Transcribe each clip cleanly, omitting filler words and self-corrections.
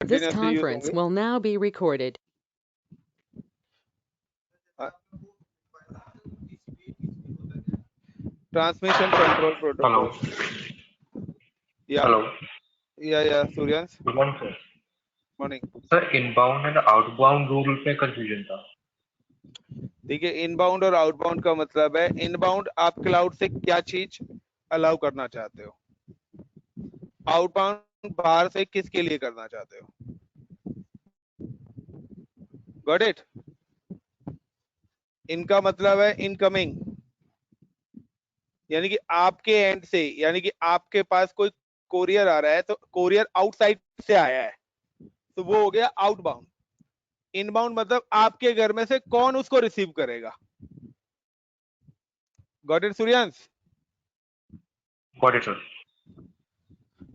This continuously use conference होंगे। will now be recorded. Transmission control Hello. Protocol. या Hello. Suryansh, Good morning, sir. Morning. Sir inbound and outbound rule पे confusion था। देखिए, inbound और outbound का मतलब है, इनबाउंड आप क्लाउड से क्या चीज अलाउ करना चाहते हो, आउटबाउंड बाहर से किसके लिए करना चाहते हो। Got it. इनका मतलब है इनकमिंग, यानी कि आपके एंड से, यानी कि आपके पास कोई कोरियर आ रहा है तो कोरियर आउटसाइड से आया है तो वो हो गया आउटबाउंड। इनबाउंड मतलब आपके घर में से कौन उसको रिसीव करेगा। Got it Suryansh. Got it sir.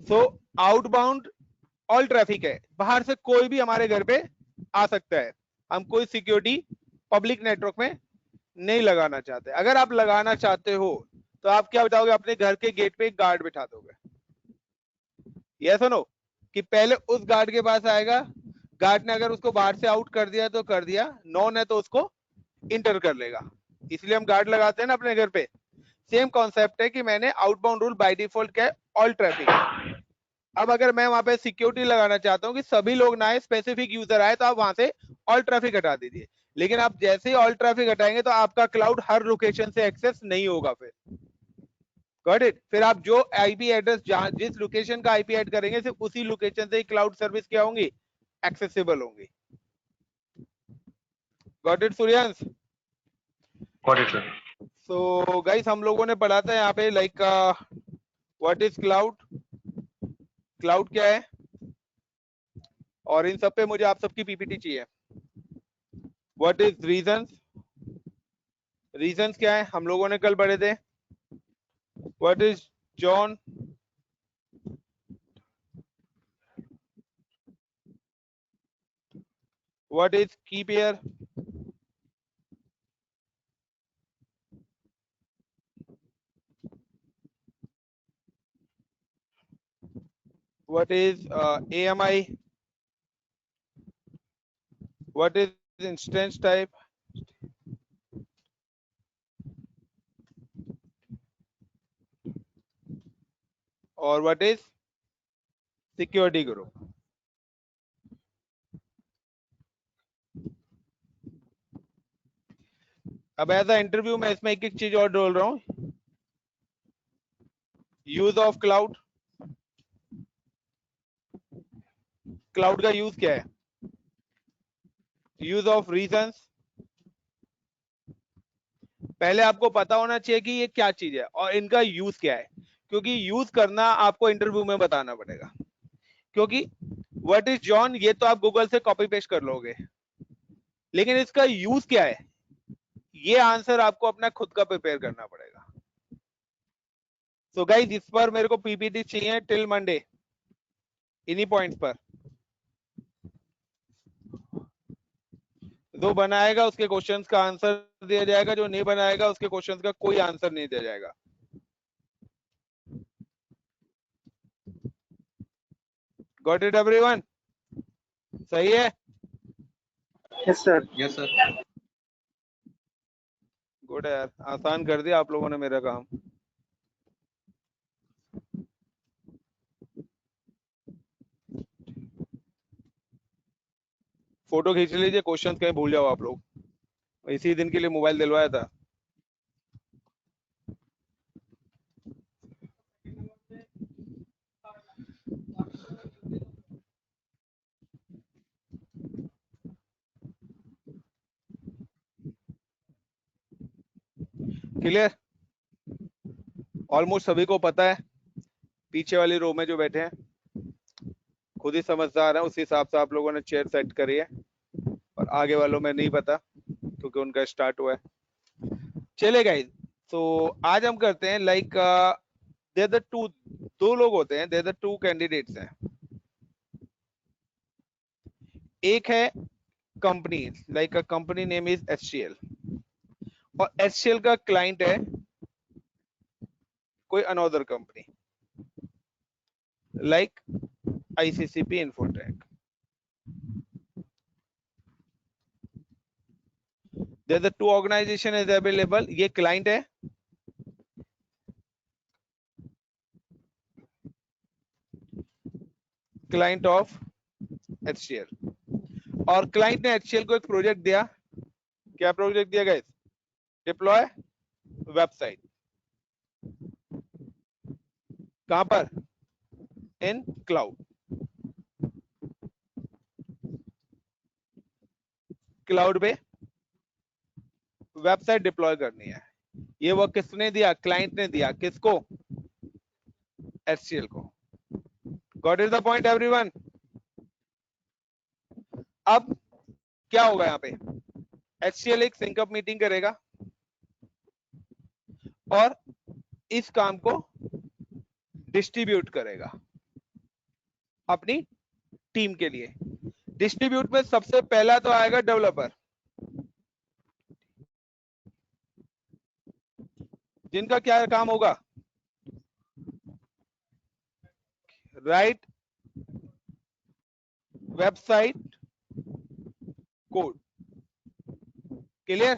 So outbound all traffic है, बाहर से कोई भी हमारे घर पे आ सकता है। हम कोई सिक्योरिटी पब्लिक नेटवर्क में नहीं लगाना चाहते। अगर आप लगाना चाहते हो तो आप क्या बताओगे, अपने घर के गेट पे एक गार्ड बिठा दोगे। यस और नो, कि पहले उस गार्ड के पास आएगा, गार्ड ने अगर उसको बाहर से आउट कर दिया तो कर दिया, नॉन है तो उसको इंटर कर लेगा। इसलिए हम गार्ड लगाते हैं ना अपने घर पे। सेम कॉन्सेप्ट है कि मैंने आउटबाउंड रूल बाय डिफॉल्ट क्या है, ऑल ट्रैफिक है। अब अगर मैं वहां पे सिक्योरिटी लगाना चाहता हूँ कि सभी लोग ना आए, स्पेसिफिक यूजर आए, तो आप वहां से ऑल ट्रैफिक हटा दीजिए। लेकिन आप जैसे ही ऑल ट्रैफिक हटाएंगे तो आपका क्लाउड हर लोकेशन से एक्सेस नहीं होगा फिर। Got it. फिर आप जो आईपी एड्रेस जहां जिस लोकेशन का आईपी ऐड करेंगे सिर्फ उसी लोकेशन से ही क्लाउड सर्विस क्या होंगी, एक्सेसिबल होंगी। Got it Suryansh. Got it sir. So guys, हम लोगों ने पढ़ा था यहाँ पे like what is cloud, cloud क्या है, और इन सब पे मुझे आप सबकी पीपीटी चाहिए। व्हाट इज रीजंस, रीजंस क्या है हम लोगों ने कल पढ़े थे। What is zone, what is key pair, what is AMI, what is instance type, और व्हाट इज सिक्योरिटी ग्रुप। अब एज अ इंटरव्यू में इसमें एक एक चीज और बोल रहा हूँ। यूज ऑफ क्लाउड, क्लाउड का यूज क्या है, यूज ऑफ रीजंस। पहले आपको पता होना चाहिए कि ये क्या चीज है और इनका यूज क्या है, क्योंकि यूज करना आपको इंटरव्यू में बताना पड़ेगा। क्योंकि व्हाट इज जॉन ये तो आप गूगल से कॉपी पेस्ट कर लोगे, लेकिन इसका यूज क्या है ये आंसर आपको अपना खुद का प्रिपेयर करना पड़ेगा। सो गाइस, इस पर मेरे को पीपीटी चाहिए टिल मंडे, इन्हीं पॉइंट्स पर। जो बनाएगा उसके क्वेश्चंस का आंसर दिया जाएगा, जो नहीं बनाएगा उसके क्वेश्चंस का कोई आंसर नहीं दिया जाएगा। गॉट इट एवरीवन, सही है। Yes sir. Yes sir. Good है यार, आसान कर दिया आप लोगों ने मेरा काम। फोटो खींच लीजिए, क्वेश्चंस कहीं भूल जाओ आप लोग, इसी दिन के लिए मोबाइल दिलवाया था। क्लियर, ऑलमोस्ट सभी को पता है। पीछे वाली रो में जो बैठे हैं खुद ही समझदार है, उसी हिसाब से आप लोगों ने चेयर सेट करी है, और आगे वालों में नहीं पता क्योंकि उनका स्टार्ट हुआ है। चले गाइस, तो आज हम करते हैं लाइक देयर द टू, दो लोग होते हैं, देयर द टू कैंडिडेट्स हैं। एक है company, like a company name is HCL, और HCL का क्लाइंट है कोई another company like ICCP Infotech। There's a two organization is available. ये client है, client of HCL, और client ने HCL को एक प्रोजेक्ट दिया. क्या प्रोजेक्ट दिया गाइस? Deploy website. कहां पर? इन क्लाउड. क्लाउड पे वेबसाइट डिप्लॉय करनी है. ये वो किसने दिया? क्लाइंट ने दिया. किसको? HCL को. Got it the point everyone? अब क्या होगा यहाँ पे? HCL एक सिंकअप मीटिंग करेगा और इस काम को डिस्ट्रीब्यूट करेगा अपनी टीम के लिए. डिस्ट्रीब्यूट में सबसे पहला तो आएगा डेवलपर, जिनका क्या काम होगा? Right website code. क्लियर?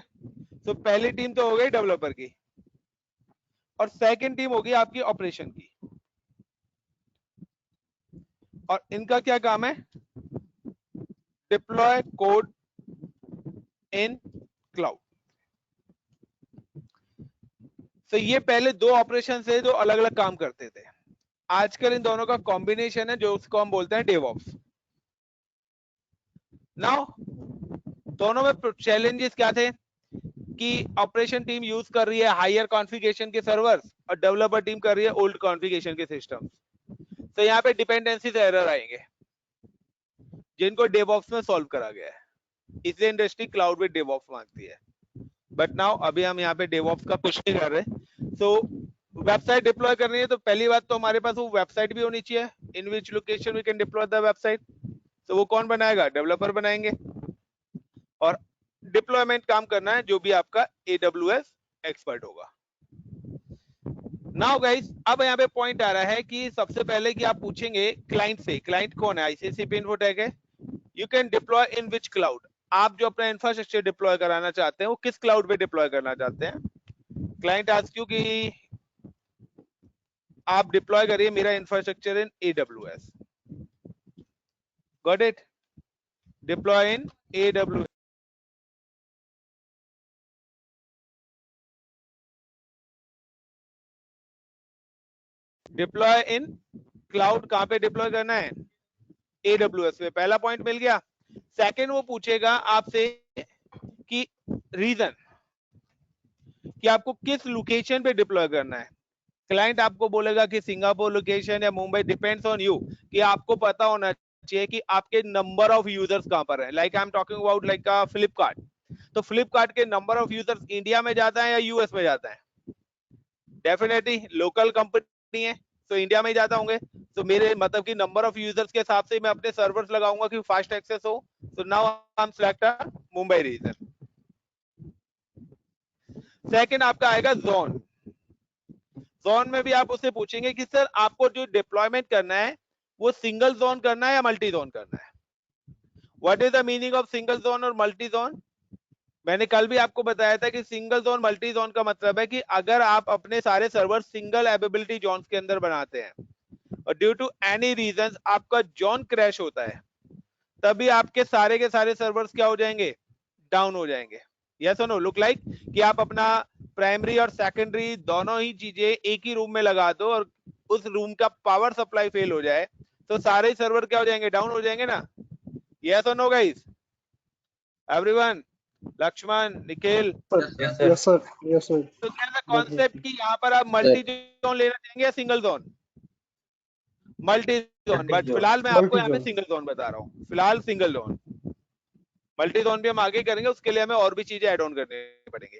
तो पहली टीम तो हो गई डेवलपर की, और सेकंड टीम होगी आपकी ऑपरेशन की. और इनका क्या काम है? डिप्लॉय कोड इन क्लाउड. तो ये पहले दो ऑपरेशन है जो अलग अलग काम करते थे. आजकल इन दोनों का कॉम्बिनेशन है जो उसको हम बोलते हैं डेवऑप्स. नाउ दोनों में चैलेंजेस क्या थे कि ऑपरेशन टीम यूज कर रही है हायर कॉन्फ़िगरेशन के सर्वर्स और डेवलपर टीम कर रही है ओल्ड कॉन्फ़िगरेशन के सिस्टम. तो यहाँ पे डिपेंडेंसी से एरर आएंगे जिनको डेवऑप्स में सॉल्व करा गया है. इसलिए इंडस्ट्री क्लाउड में डेवऑप्स मांगती है. बट नाउ अभी हम यहाँ पे डेवऑप्स का कुछ नहीं कर रहे. तो वेबसाइट डिप्लॉय करनी है तो पहली बात तो हमारे पास वो वेबसाइट भी होनी चाहिए. In which location we can deploy the website. तो वो कौन बनाएगा? डेवलपर बनाएंगे. और डिप्लॉयमेंट काम करना है जो भी आपका AWS एक्सपर्ट होगा. नाउ गाइस, अब यहाँ पे पॉइंट आ रहा है कि सबसे पहले कि आप पूछेंगे क्लाइंट से. क्लाइंट कौन है? ICCP इन्फोटेक है. You can deploy in which cloud. आप जो अपना इंफ्रास्ट्रक्चर डिप्लॉय कराना चाहते हैं वो किस क्लाउड पे डिप्लॉय करना चाहते हैं? क्लाइंट आस्क यू कि आप डिप्लॉय करिए मेरा infrastructure in AWS. Got it? Deploy in AWS. Deploy in cloud कहां पे डिप्लॉय करना है? AWS पे. पहला पॉइंट मिल गया. सेकंड वो पूछेगा आपसे कि रीजन कि आपको किस लोकेशन पे डिप्लॉय करना है. क्लाइंट आपको बोलेगा कि सिंगापुर लोकेशन या मुंबई. डिपेंड्स ऑन यू कि आपको पता होना चाहिए कि आपके नंबर ऑफ यूजर्स कहां पर है. Like I am talking about like Flipkart. तो फ्लिपकार्ट के नंबर ऑफ यूजर्स इंडिया में जाता है या यूएस में जाता है? डेफिनेटली लोकल कंपनी है तो इंडिया में ही जाता होंगे. तो मेरे मतलब कि नंबर ऑफ यूजर्स के हिसाब से मैं अपने सर्वर्स लगाऊंगा कि फास्ट एक्सेस हो. तो now I am select Mumbai region. Second आपका आएगा जोन. जोन में भी आप उससे पूछेंगे कि सर आपको जो डिप्लॉयमेंट करना है वो सिंगल जोन करना है या मल्टी जोन करना है. What is the meaning of single zone और मल्टी जोन? मैंने कल भी आपको बताया था कि सिंगल जोन मल्टी जोन का मतलब है कि अगर आप अपने सारे सर्वर सिंगल एवेलेबिलिटी जोन्स के अंदर बनाते हैं और ड्यू टू एनी रीजंस आपका जोन क्रैश होता है, तभी आपके सारे के सारे सर्वर्स क्या हो जाएंगे? डाउन हो जाएंगे. यस और नो? लुक लाइक कि आप अपना प्राइमरी और सेकेंडरी दोनों ही चीजें एक ही रूम में लगा दो और उस रूम का पावर सप्लाई फेल हो जाए तो सारे सर्वर क्या हो जाएंगे? डाउन हो जाएंगे ना. यस और no guys? Everyone? Lakshman, Nikhil? Yes, sir. Yes, sir. तो क्या कॉन्सेप्ट कि यहाँ पर आप मल्टी जोन लेना चाहेंगे या single zone? Multi zone. But फिलहाल मैं आपको यहाँ पे सिंगल जोन बता रहा हूँ. फिलहाल सिंगल जोन. मल्टी जोन भी हम आगे करेंगे, उसके लिए हमें और भी चीजें ऐड ऑन करने पड़ेंगे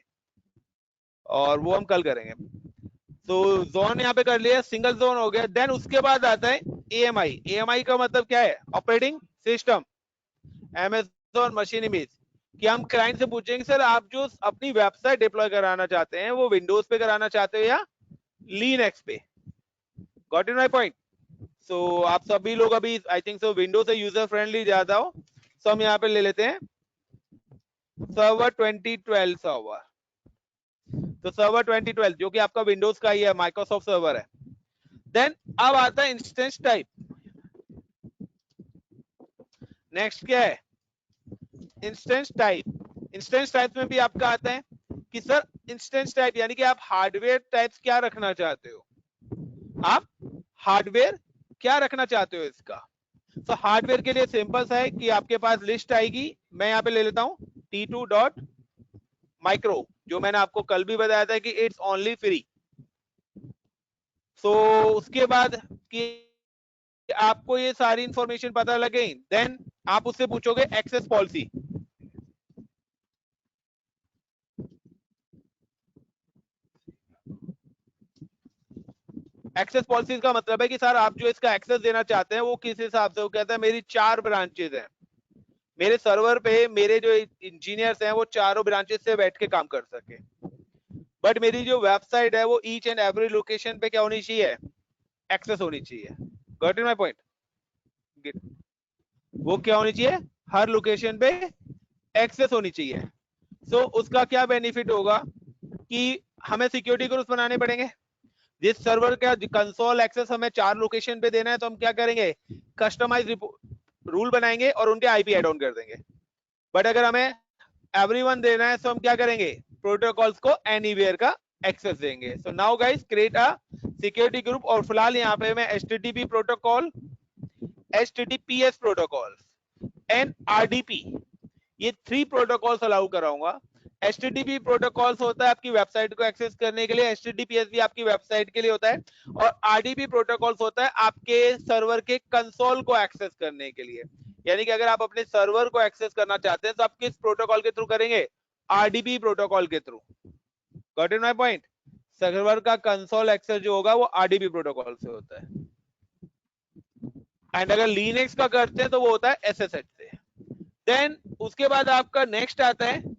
और वो हम कल करेंगे. तो जोन यहाँ पे कर लिया, सिंगल जोन हो गया. देन उसके बाद आता है AMI. AMI का मतलब क्या है? Operating system. Amazon machine image. कि हम क्लाइंट से पूछेंगे सर आप जो अपनी वेबसाइट डिप्लॉय कराना चाहते हैं वो विंडोज पे कराना चाहते हो या लिनक्स पे. Got it my point? So आप सभी लोग अभी आई थिंक सो विंडोज से यूजर फ्रेंडली ज्यादा हो. सो हम यहाँ पे ले लेते हैं सर्वर 2012 सर्वर, तो सर्वर 2012 जो कि आपका विंडोज का ही है, माइक्रोसॉफ्ट सर्वर है। देन अब आता है इंस्टेंस टाइप। नेक्स्ट क्या है? Instance type. इंस्टेंस टाइप में भी आपका आता है कि सर इंस्टेंस टाइप यानी कि आप हार्डवेयर टाइप्स क्या रखना चाहते हो, आप हार्डवेयर क्या रखना चाहते हो इसका। तो हार्डवेयर के लिए सिंपल सा है कि आपके पास लिस्ट आएगी, मैं यहाँ पे ले लेता हूं T2 डॉट माइक्रो, जो मैंने आपको कल भी बताया था कि इट्स ओनली फ्री। सो उसके बाद कि आपको ये सारी इंफॉर्मेशन पता लगे, देन आप उससे पूछोगे एक्सेस पॉलिसी। एक्सेस पॉलिसी का मतलब है कि सर आप जो इसका एक्सेस देना चाहते हैं वो किस हिसाब से, वो कहता है मेरी 4 ब्रांचेज हैं मेरे सर्वर पे, मेरे जो इंजीनियर्स हैं वो चारों ब्रांचेस से बैठ के काम कर सके, बट मेरी जो वेबसाइट है वो ईच एंड एवरी लोकेशन पे क्या होनी चाहिए, एक्सेस होनी चाहिए। Got it my point? वो क्या होनी चाहिए, हर लोकेशन पे एक्सेस होनी चाहिए। सो उसका क्या बेनिफिट होगा कि हमें सिक्योरिटी ग्रुप्स बनाने पड़ेंगे। जिस सर्वर का कंसोल एक्सेस हमें 4 लोकेशन पे देना है तो हम क्या करेंगे, कस्टमाइज रूल बनाएंगे और उनके आईपी ऐड ऑन कर देंगे। बट अगर हमें एवरीवन देना है तो हम क्या करेंगे, प्रोटोकॉल्स को एनीवेयर का एक्सेस देंगे। So now guys create a security group, और फिलहाल यहाँ पे मैं HTTP protocol, HTTPS protocol and RDP, ये 3 प्रोटोकॉल्स अलाउ कराऊंगा। HTTP प्रोटोकॉल्स होता है आपकी वेबसाइट को एक्सेस करने के लिए, HTTPS भी आपकी वेबसाइट के लिए होता है, और RDP प्रोटोकॉल्स होता है आपके सर्वर के कंसोल को एक्सेस करने के लिए। यानी कि अगर आप अपने सर्वर को एक्सेस करना चाहते हैं तो आप किस प्रोटोकॉल के थ्रू करेंगे, RDP प्रोटोकॉल के through. Got it my point? Server का कंसोल एक्सेस जो होगा वो RDP प्रोटोकॉल से होता है, एंड अगर लिनक्स का करते हैं तो वो होता है SSH से। देन उसके बाद आपका नेक्स्ट आता है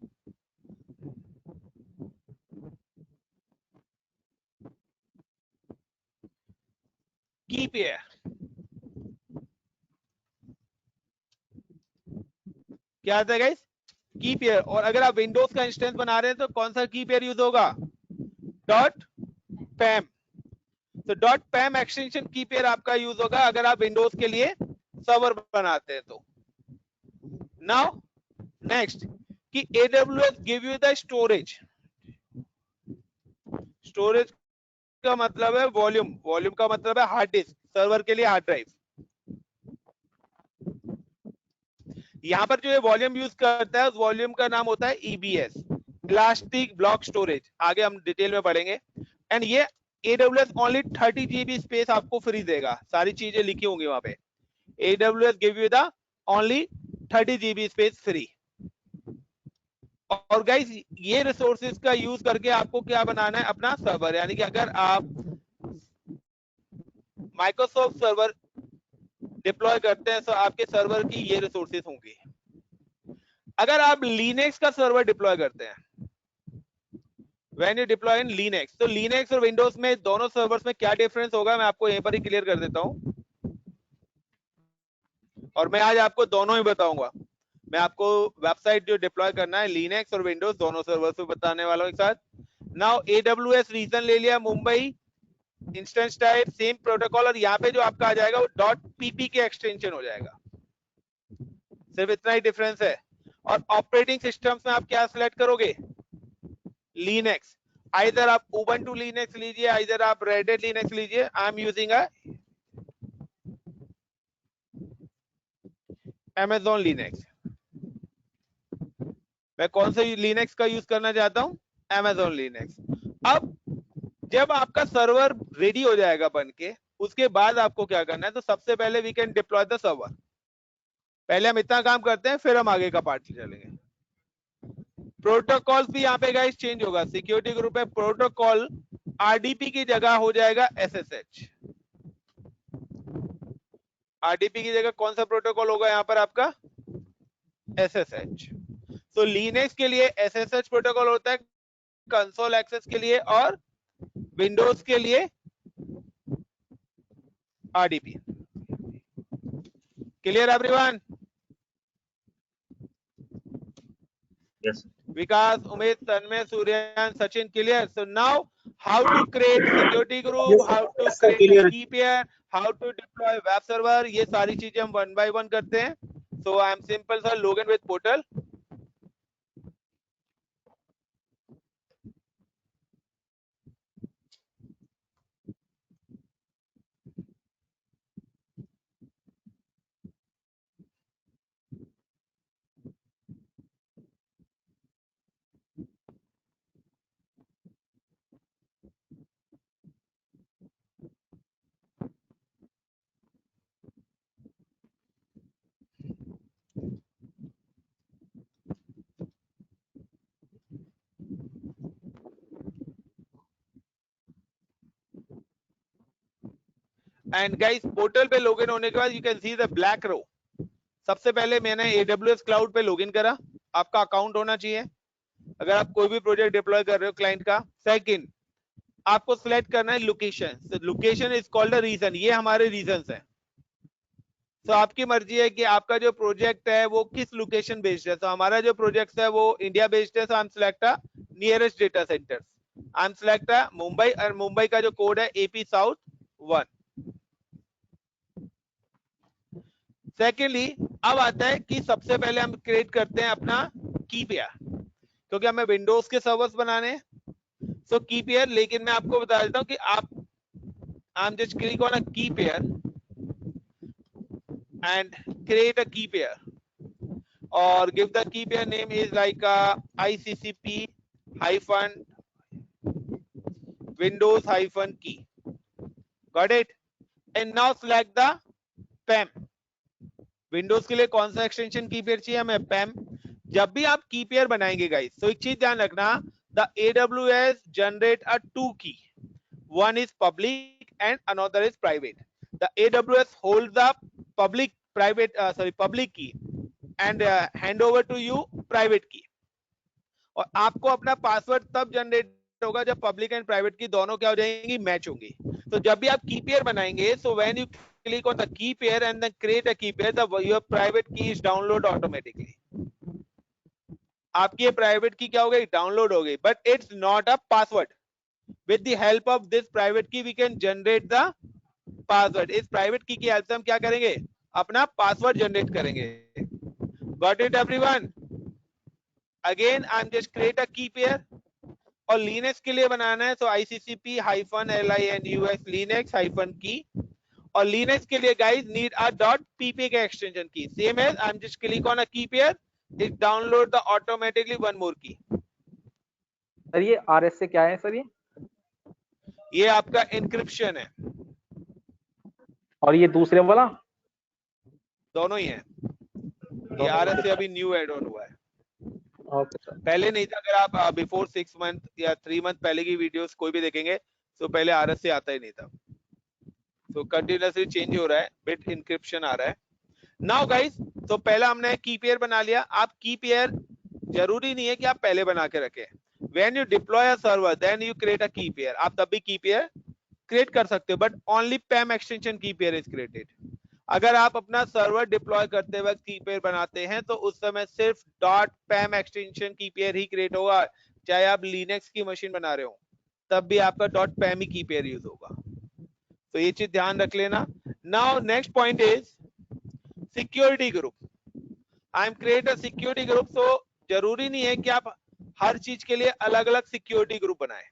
की पेयर। क्या आता है गाइस, की पेयर। और अगर आप विंडोज का इंस्टेंस बना रहे हैं तो कौन सा की पेयर यूज होगा, डॉट पैम। तो डॉट पैम एक्सटेंशन की पेयर आपका यूज होगा अगर आप विंडोज के लिए सर्वर बनाते हैं तो। नाउ नेक्स्ट कि AWS give you the storage. Storage का मतलब है वॉल्यूम, वॉल्यूम का मतलब है हार्ड डिस्क, सर्वर के लिए हार्ड ड्राइव। यहां पर जो ये वॉल्यूम यूज करता है उस वॉल्यूम का नाम होता है EBS, इलास्टिक ब्लॉक स्टोरेज। आगे हम डिटेल में पढ़ेंगे। एंड ये AWS ओनली 30 GB स्पेस आपको फ्री देगा, सारी चीजें लिखी होंगी वहां पे। AWS give you the only 30 GB space free. और गाइस ये रिसोर्सेज का यूज करके आपको क्या बनाना है, अपना सर्वर। यानी कि अगर आप माइक्रोसॉफ्ट सर्वर डिप्लॉय करते हैं तो आपके सर्वर की ये रिसोर्सेज होंगी। अगर आप लिनक्स का सर्वर डिप्लॉय करते हैं, when you deploy in Linux, तो लिनक्स और विंडोज में दोनों सर्वर्स में क्या डिफरेंस होगा मैं आपको यहीं पर ही क्लियर कर देता हूं, और मैं आज आपको दोनों ही बताऊंगा। मैं आपको वेबसाइट जो डिप्लॉय करना है लिनक्स और विंडोज दोनों सर्वर्स पे बताने वाला हूं एक साथ। नाउ AWS रीजन ले लिया, Mumbai, instance type same protocol, और यहाँ पे जो आपका आ जाएगा वो .pp के एक्सटेंशन हो जाएगा। सिर्फ इतना ही डिफरेंस है। और ऑपरेटिंग सिस्टम्स में आप क्या सिलेक्ट करोगे, लिनक्स। आइदर आप उबंटू लिनक्स लीजिए, आइदर आप रेड हैट लिनक्स लीजिए। I am using a Amazon Linux. मैं कौन से लिनक्स का यूज करना चाहता हूं, Amazon लिनक्स। अब जब आपका सर्वर रेडी हो जाएगा बन के, उसके बाद आपको क्या करना है, तो सबसे पहले we can deploy the server. पहले हम इतना काम करते हैं फिर हम आगे का पार्ट चलेंगे। प्रोटोकॉल भी यहाँ पे गाइस चेंज होगा। सिक्योरिटी ग्रुप में प्रोटोकॉल RDP की जगह हो जाएगा SSH। RDP की जगह कौन सा प्रोटोकॉल होगा यहाँ पर आपका, SSH। तो लिनक्स के लिए SSH प्रोटोकॉल होता है कंसोल एक्सेस के लिए, और विंडोज के लिए RDP। Clear everyone? Yes, sir. Vikas, Umit, Tanmay, Suryan, Sachin, clear? So now, how to create security group, Yes, sir. how to Yes, sir. create a Clear. key pair, how to deploy web server, ये सारी चीजें हम one by one करते हैं. So I am simple sir, login with portal. And guys, portal पे login होने के बाद you can see the black row. सबसे पहले मैंने AWS क्लाउड पे लॉगिन करा. आपका अकाउंट होना चाहिए अगर आप कोई भी प्रोजेक्ट डिप्लॉय कर रहे हो क्लाइंट का. सेकंड, आपको सिलेक्ट करना है location. Location is called a region. ये हमारे रीजंस हैं. तो आपकी मर्जी है कि आपका जो प्रोजेक्ट है वो किस लोकेशन बेस्ड है. तो हमारा जो प्रोजेक्ट है वो इंडिया बेस्ड है. So I am select a nearest data centers. I am select a Mumbai, और मुंबई का जो कोड है AP South 1. सेकेंडली, अब आता है कि सबसे पहले हम क्रिएट करते हैं अपना की पेयर, क्योंकि हमें विंडोज के सर्वर्स बनाने हैं. सो की पेयर, लेकिन मैं आपको बता देता हूं कि आप आई am just click on a key pair and create a key pair, or give the key pair name is like ICCP hyphen Windows hyphen key. Got it? And now select the PAM. Windows के लिए कौन सा extension की pair चाहिए हमें? PAM. जब भी आप की पेयर बनाएंगे गाइस, तो एक चीज ध्यान रखना, the AWS generate a two key. One is public and another is private. The AWS holds the public key and hand over to you private key. और आपको अपना पासवर्ड तब जनरेट होगा जब पब्लिक एंड प्राइवेट की दोनों क्या हो जाएंगी? मैच होंगी. तो जब भी आप की पेयर बनाएंगे, so when you click on the key pair and then create a key pair, your private key is download automatically. आपकी प्राइवेट की क्या हो गई? डाउनलोड हो गई. But it's not a password. with the help of this private key we can generate the password. इस private की help से हम क्या करेंगे? अपना पासवर्ड जनरेट करेंगे. got it everyone? again I'm just create a key pair. और Linux के लिए बनाना है, तो ICCP -linux linux -key. और लिनक्स के लिए guys need a .ppk extension key. Same as I am just click on a key pair, it download the automatically one more key. Sir ये RS से क्या है सर? ये आपका encryption है. और ये दूसरे वाला? दोनों ही है. ये RS से अभी न्यू एड ऑन हुआ है. Okay sir. पहले नहीं था. अगर आप बिफोर 6 मंथ या 3 मंथ पहले की वीडियोस कोई भी देखेंगे, तो पहले RS से आता ही नहीं था. तो कंटिन्यूअसली चेंज हो रहा है, बिट इंक्रिप्शन आ रहा है. नाउ गाइस, तो पहला हमने की पेयर बना लिया. आप की पेयर जरूरी नहीं है कि आप पहले बना के रखें. When you deploy a server then you create a key pair. आप तब भी की पेयर क्रिएट कर सकते हो, बट ओनली PAM एक्सटेंशन की पेयर इज क्रिएटेड. अगर आप अपना सर्वर डिप्लॉय करते वक्त की पेयर बनाते हैं, तो उस समय सिर्फ .pam एक्सटेंशन की पेयर ही क्रिएट होगा. चाहे आप लिनक्स की मशीन बना रहे हो, तब भी आपका .pam ही की पेयर यूज होगा. तो ये चीज ध्यान रख लेना. Now next point is security group. I am create a security group. तो जरूरी नहीं है कि आप हर चीज के लिए अलग अलग सिक्योरिटी ग्रुप बनाएं.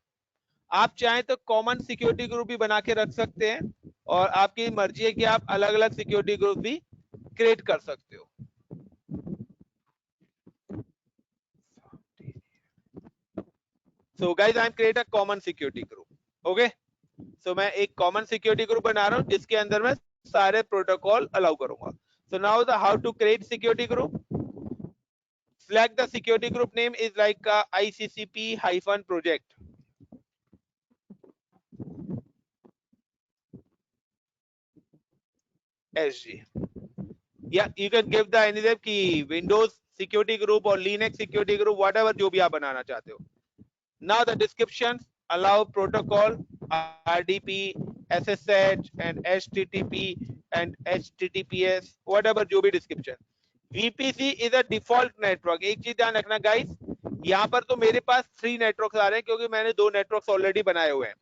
आप चाहें तो कॉमन सिक्योरिटी ग्रुप भी बना के रख सकते हैं, और आपकी मर्जी है कि आप अलग अलग सिक्योरिटी ग्रुप भी क्रिएट कर सकते हो. So guys, I am create a common security group. Okay, so मैं एक कॉमन सिक्योरिटी ग्रुप बना रहा हूं जिसके अंदर मैं सारे प्रोटोकॉल अलाउ करूंगा. So now the how to create security group. select the security group name is like ICCP-project. SG. Yeah, you can give the any key Windows security group or Linux security group, whatever जो भी आप बनाना चाहते हो. Now the descriptions allow protocol RDP, SSH and HTTP and HTTPS, whatever जो भी description. VPC is a default network. एक चीज ध्यान रखना guys, यहाँ पर तो मेरे पास 3 नेटवर्क्स आ रहे हैं क्योंकि मैंने 2 नेटवर्क्स ऑलरेडी बनाए हुए हैं।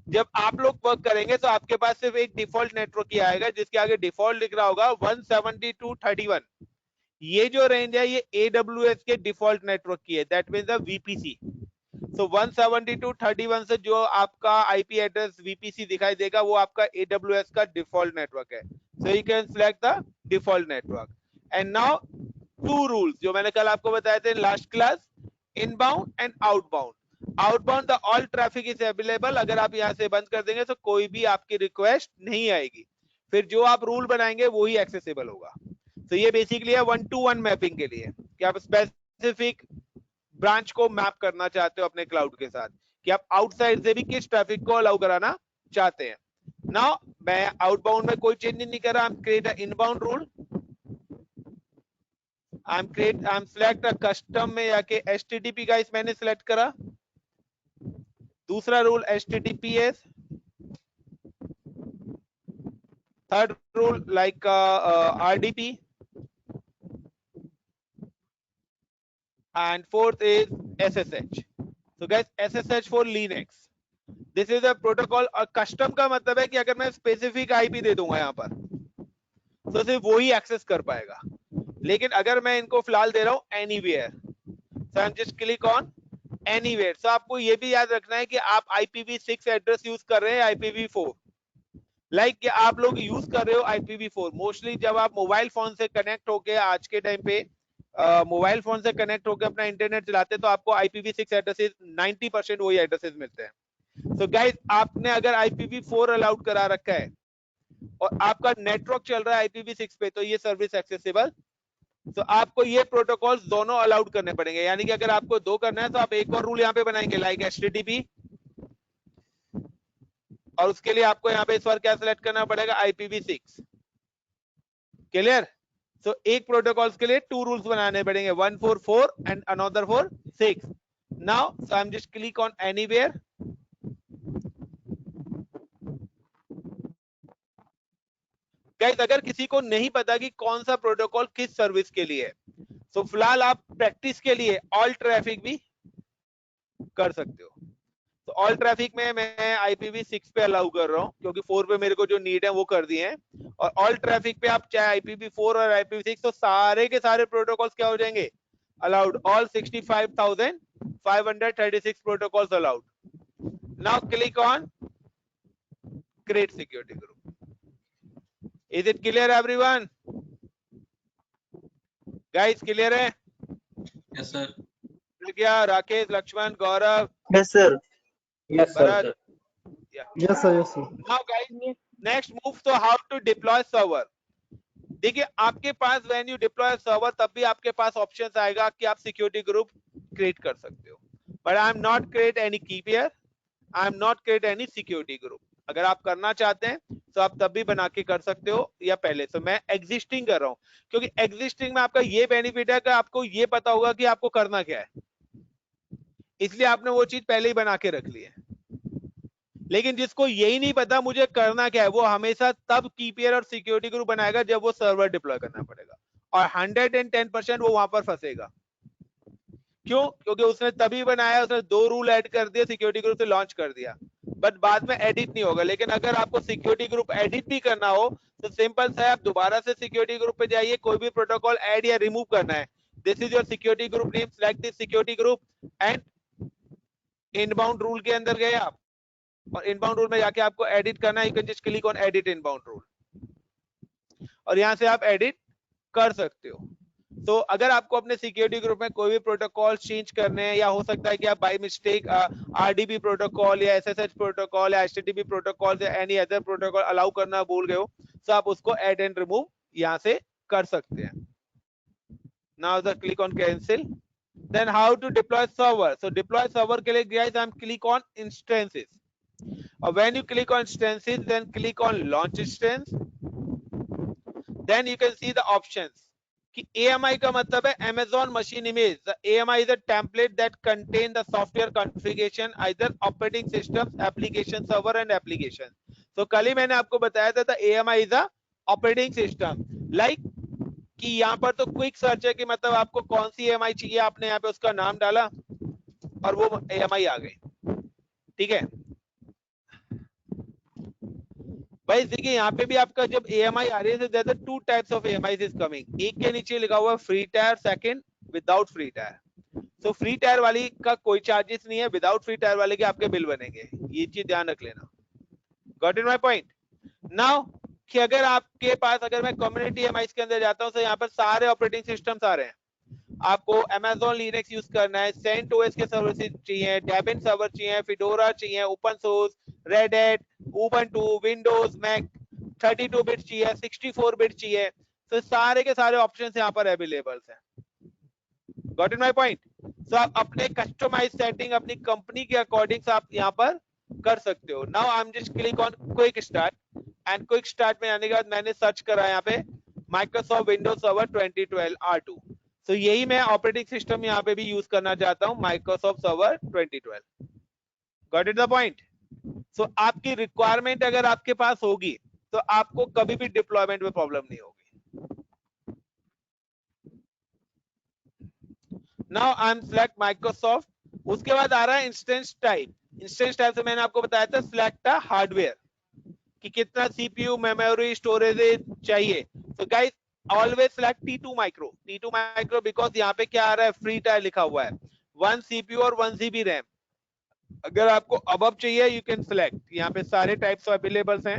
जब आप लोग वर्क करेंगे तो आपके पास सिर्फ एक डिफॉल्ट नेटवर्क ही आएगा जिसके आगे डिफॉल्ट लिख रहा होगा 172.31। ये जो रेंज है ये AWS के डिफॉल्ट नेटवर्क की है, दैट मींस द VPC। सो 172.31 से जो आपका IP एड्रेस VPC दिखाई देगा वो आपका AWS का डिफॉल्ट नेटवर्क है। So you can select the default network. And now 2 rules जो मैंने कल आपको बताए थे last class, inbound and outbound. Outbound the all traffic is available, अगर आप यहाँ से बंद कर देंगे तो कोई भी आपकी रिक्वेस्ट नहीं आएगी, फिर जो आप रूल बनाएंगे वो ही एक्सेसिबल होगा। तो ये बेसिकली है 1-to-1 मैपिंग के लिए कि आप स्पेसिफिक ब्रांच को मैप करना चाहते हो अपने क्लाउड के साथ, कि आप आउटसाइड से भी किस ट्रैफिक को अलाउ कराना चाहते हैं। नाउ मैं आउटबाउंड में कोई चेंज नहीं कर रहा, आई am create a inbound rule, I am select a custom में जाके HTTP का इस मैंने सिलेक्ट करा। दूसरा rule HTTPS, third rule like RDP, and fourth is SSH. So guys, SSH for Linux. This is a protocol। और custom का मतलब है कि अगर मैं specific IP दे दूंगा यहाँ पर तो सिर्फ वो ही एक्सेस कर पाएगा, लेकिन अगर मैं इनको फिलहाल दे रहा हूँ anywhere, so I'm just click on anywhere। so आपको ये भी याद रखना है कि आप IPv6 एड्रेस यूज कर रहे हैं IPv4, लाइक कि आप लोग यूज कर रहे हो IPv4। मोस्टली जब आप मोबाइल फोन से कनेक्ट होके आज के टाइम पे मोबाइल फोन से कनेक्ट होकर अपना इंटरनेट चलाते हैं तो आपको IPv6 एड्रेसेस 90% वही एड्रेसेस मिलते हैं। सो गाइस, आपने अगर IPv4 अलाउड करा रखा है और आपका नेटवर्क चल रहा है IPv6 पे तो ये सर्विस एक्सेसिबल। तो आपको ये प्रोटोकॉल्स दोनों अलाउड करने पड़ेंगे, यानी कि अगर आपको 2 करना है तो आप एक और रूल यहाँ पे बनाएंगे लाइक HTTP, और उसके लिए आपको यहाँ पे इस बार क्या सिलेक्ट करना पड़ेगा IPv6। क्लियर? सो एक प्रोटोकॉल्स के लिए 2 रूल्स बनाने पड़ेंगे, 1 for 4 and another for 6। now so I'm just click on anywhere। Guys, अगर किसी को नहीं पता कि कौन सा प्रोटोकॉल किस सर्विस के लिए है, तो फिलहाल आप प्रैक्टिस के लिए ऑल ट्रैफिक भी कर सकते हो। तो ऑल ट्रैफिक में मैं IPv6 पे अलाउ कर रहा हूँ क्योंकि 4 पे मेरे को जो नीड है वो कर दिए हैं, और ऑल ट्रैफिक पे आप चाहे IPv4 और IPv6 तो सारे के सारे प्रोटोकॉल्स क्या हो जाएंगे allowed, all 65,536 protocols allowed. Now click on create security group. Is it clear everyone? Guys clear है? Yes sir. क्या राकेश, लक्ष्मण, गौरव? Yes, sir. Yes, sir. Bharat? Yes, sir. Yes, sir. Now guys, next move to how to deploy server। देखिए आपके पास when you deploy server तब भी आपके पास options आएगा कि आप सिक्योरिटी ग्रुप क्रिएट कर सकते हो, but I am not create any keep here, I am not create any security group। अगर आप करना चाहते हैं तो आप तब भी बना के कर सकते हो या पहले। तो मैं एग्जिस्टिंग कर रहा हूँ क्योंकि एग्जिस्टिंग में आपका ये बेनिफिट है कि आपको ये पता होगा कि आपको करना क्या है, इसलिए आपने वो चीज पहले ही बना के रख ली है। लेकिन जिसको यही नहीं पता मुझे करना क्या है, वो हमेशा तब कीपियर और सिक्योरिटी ग्रुप बनाएगा जब वो सर्वर डिप्लॉय करना पड़ेगा, और 110% वो वहां पर फंसेगा। क्यों? क्योंकि उसने तभी बनाया, उसने 2 रूल ऐड कर दिए, सिक्योरिटी ग्रुप से लॉन्च कर दिया, बट बाद में एडिट नहीं होगा। लेकिन अगर आपको सिक्योरिटी ग्रुप एडिट भी करना हो तो सिंपल सा है, आप दोबारा से सिक्योरिटी ग्रुप पे जाइए, कोई भी प्रोटोकॉल ऐड या रिमूव करना है, this is your security group name, select this security group and inbound rule के अंदर गए आप, और इनबाउंड रूल में जाके आपको एडिट करना है, you can just click on edit inbound rule, और यहां से आप एडिट कर सकते हो। तो अगर आपको अपने सिक्योरिटी ग्रुप में कोई भी प्रोटोकॉल चेंज करने हैं, या हो सकता है कि आप बाय मिस्टेक RDP प्रोटोकॉल या SSH प्रोटोकॉल या HTTP प्रोटोकॉल या एनी अदर प्रोटोकॉल अलाउ करना भूल गए हो, तो आप उसको ऐड एंड रिमूव यहां से कर सकते हैं। Now the click on cancel. Then how to deploy server. So deploy server के लिए guys I am click on instances, और when you click on instances then click on launch instance, then you can see the options कि AMI का मतलब है Amazon Machine Image। The AMI is a template that contain the software configuration, either operating systems, application server and application। तो कल ही मैंने आपको बताया था AMI is a operating system, like कि यहाँ पर तो क्विक सर्च है कि मतलब आपको कौन सी EMI चाहिए, आपने यहाँ पे उसका नाम डाला और वो EMI आ गई। ठीक है भाई, देखिए यहाँ पे भी आपका जब EMI आ रही है, there are two types of EMI is coming. एक के नीचे लिखा हुआ है free tier, second without free tier. तो फ्री टायर वाली का कोई चार्जेस नहीं है, विदाउट फ्री टायर वाले के आपके बिल बनेंगे, ये चीज ध्यान रख लेना। Got it my point? Now कि अगर आपके पास, अगर मैं कम्युनिटी EMI के अंदर जाता हूँ तो यहाँ पर सारे ऑपरेटिंग सिस्टम्स आ रहे हैं। आपको Amazon Linux यूज करना है, CentOS के सर्विसेज चाहिए, Debian सर्वर चाहिए, Fedora चाहिए, open source, Red Hat, Ubuntu, Windows, Mac, 32 bit चाहिए, 64 बिट चाहिए, तो सारे के सारे ऑप्शंस यहाँ पर अवेलेबल हैं। Got it my point? So आप अपने कस्टमाइज सेटिंग अपनी कंपनी के अकॉर्डिंग आप यहाँ पर कर सकते हो। Now I am just click on quick start, and quick start में आने के बाद मैंने सर्च करा यहाँ पे माइक्रोसॉफ्ट विंडोज सर्वर 2012 R2। तो यही मैं ऑपरेटिंग सिस्टम यहाँ पे भी यूज करना चाहता हूँ, Microsoft server 2012। Got it the point? So आपकी रिक्वायरमेंट अगर आपके पास होगी तो आपको कभी भी डिप्लॉयमेंट में प्रॉब्लम नहीं होगी। Now I am select Microsoft, उसके बाद आ रहा है इंस्टेंस टाइप। इंस्टेंस टाइप से मैंने आपको बताया था सिलेक्ट हार्डवेयर कि कितना CPU, मेमोरी, स्टोरेज चाहिए। तो guys always select T2 micro, T2 micro, because यहाँ पे क्या आ रहा है, फ्री टायर लिखा हुआ है, 1 CPU और 1 GB रैम। अगर आपको अबव चाहिए यू कैन सिलेक्ट, यहाँ पे सारे टाइप्स अवेलेबल हैं,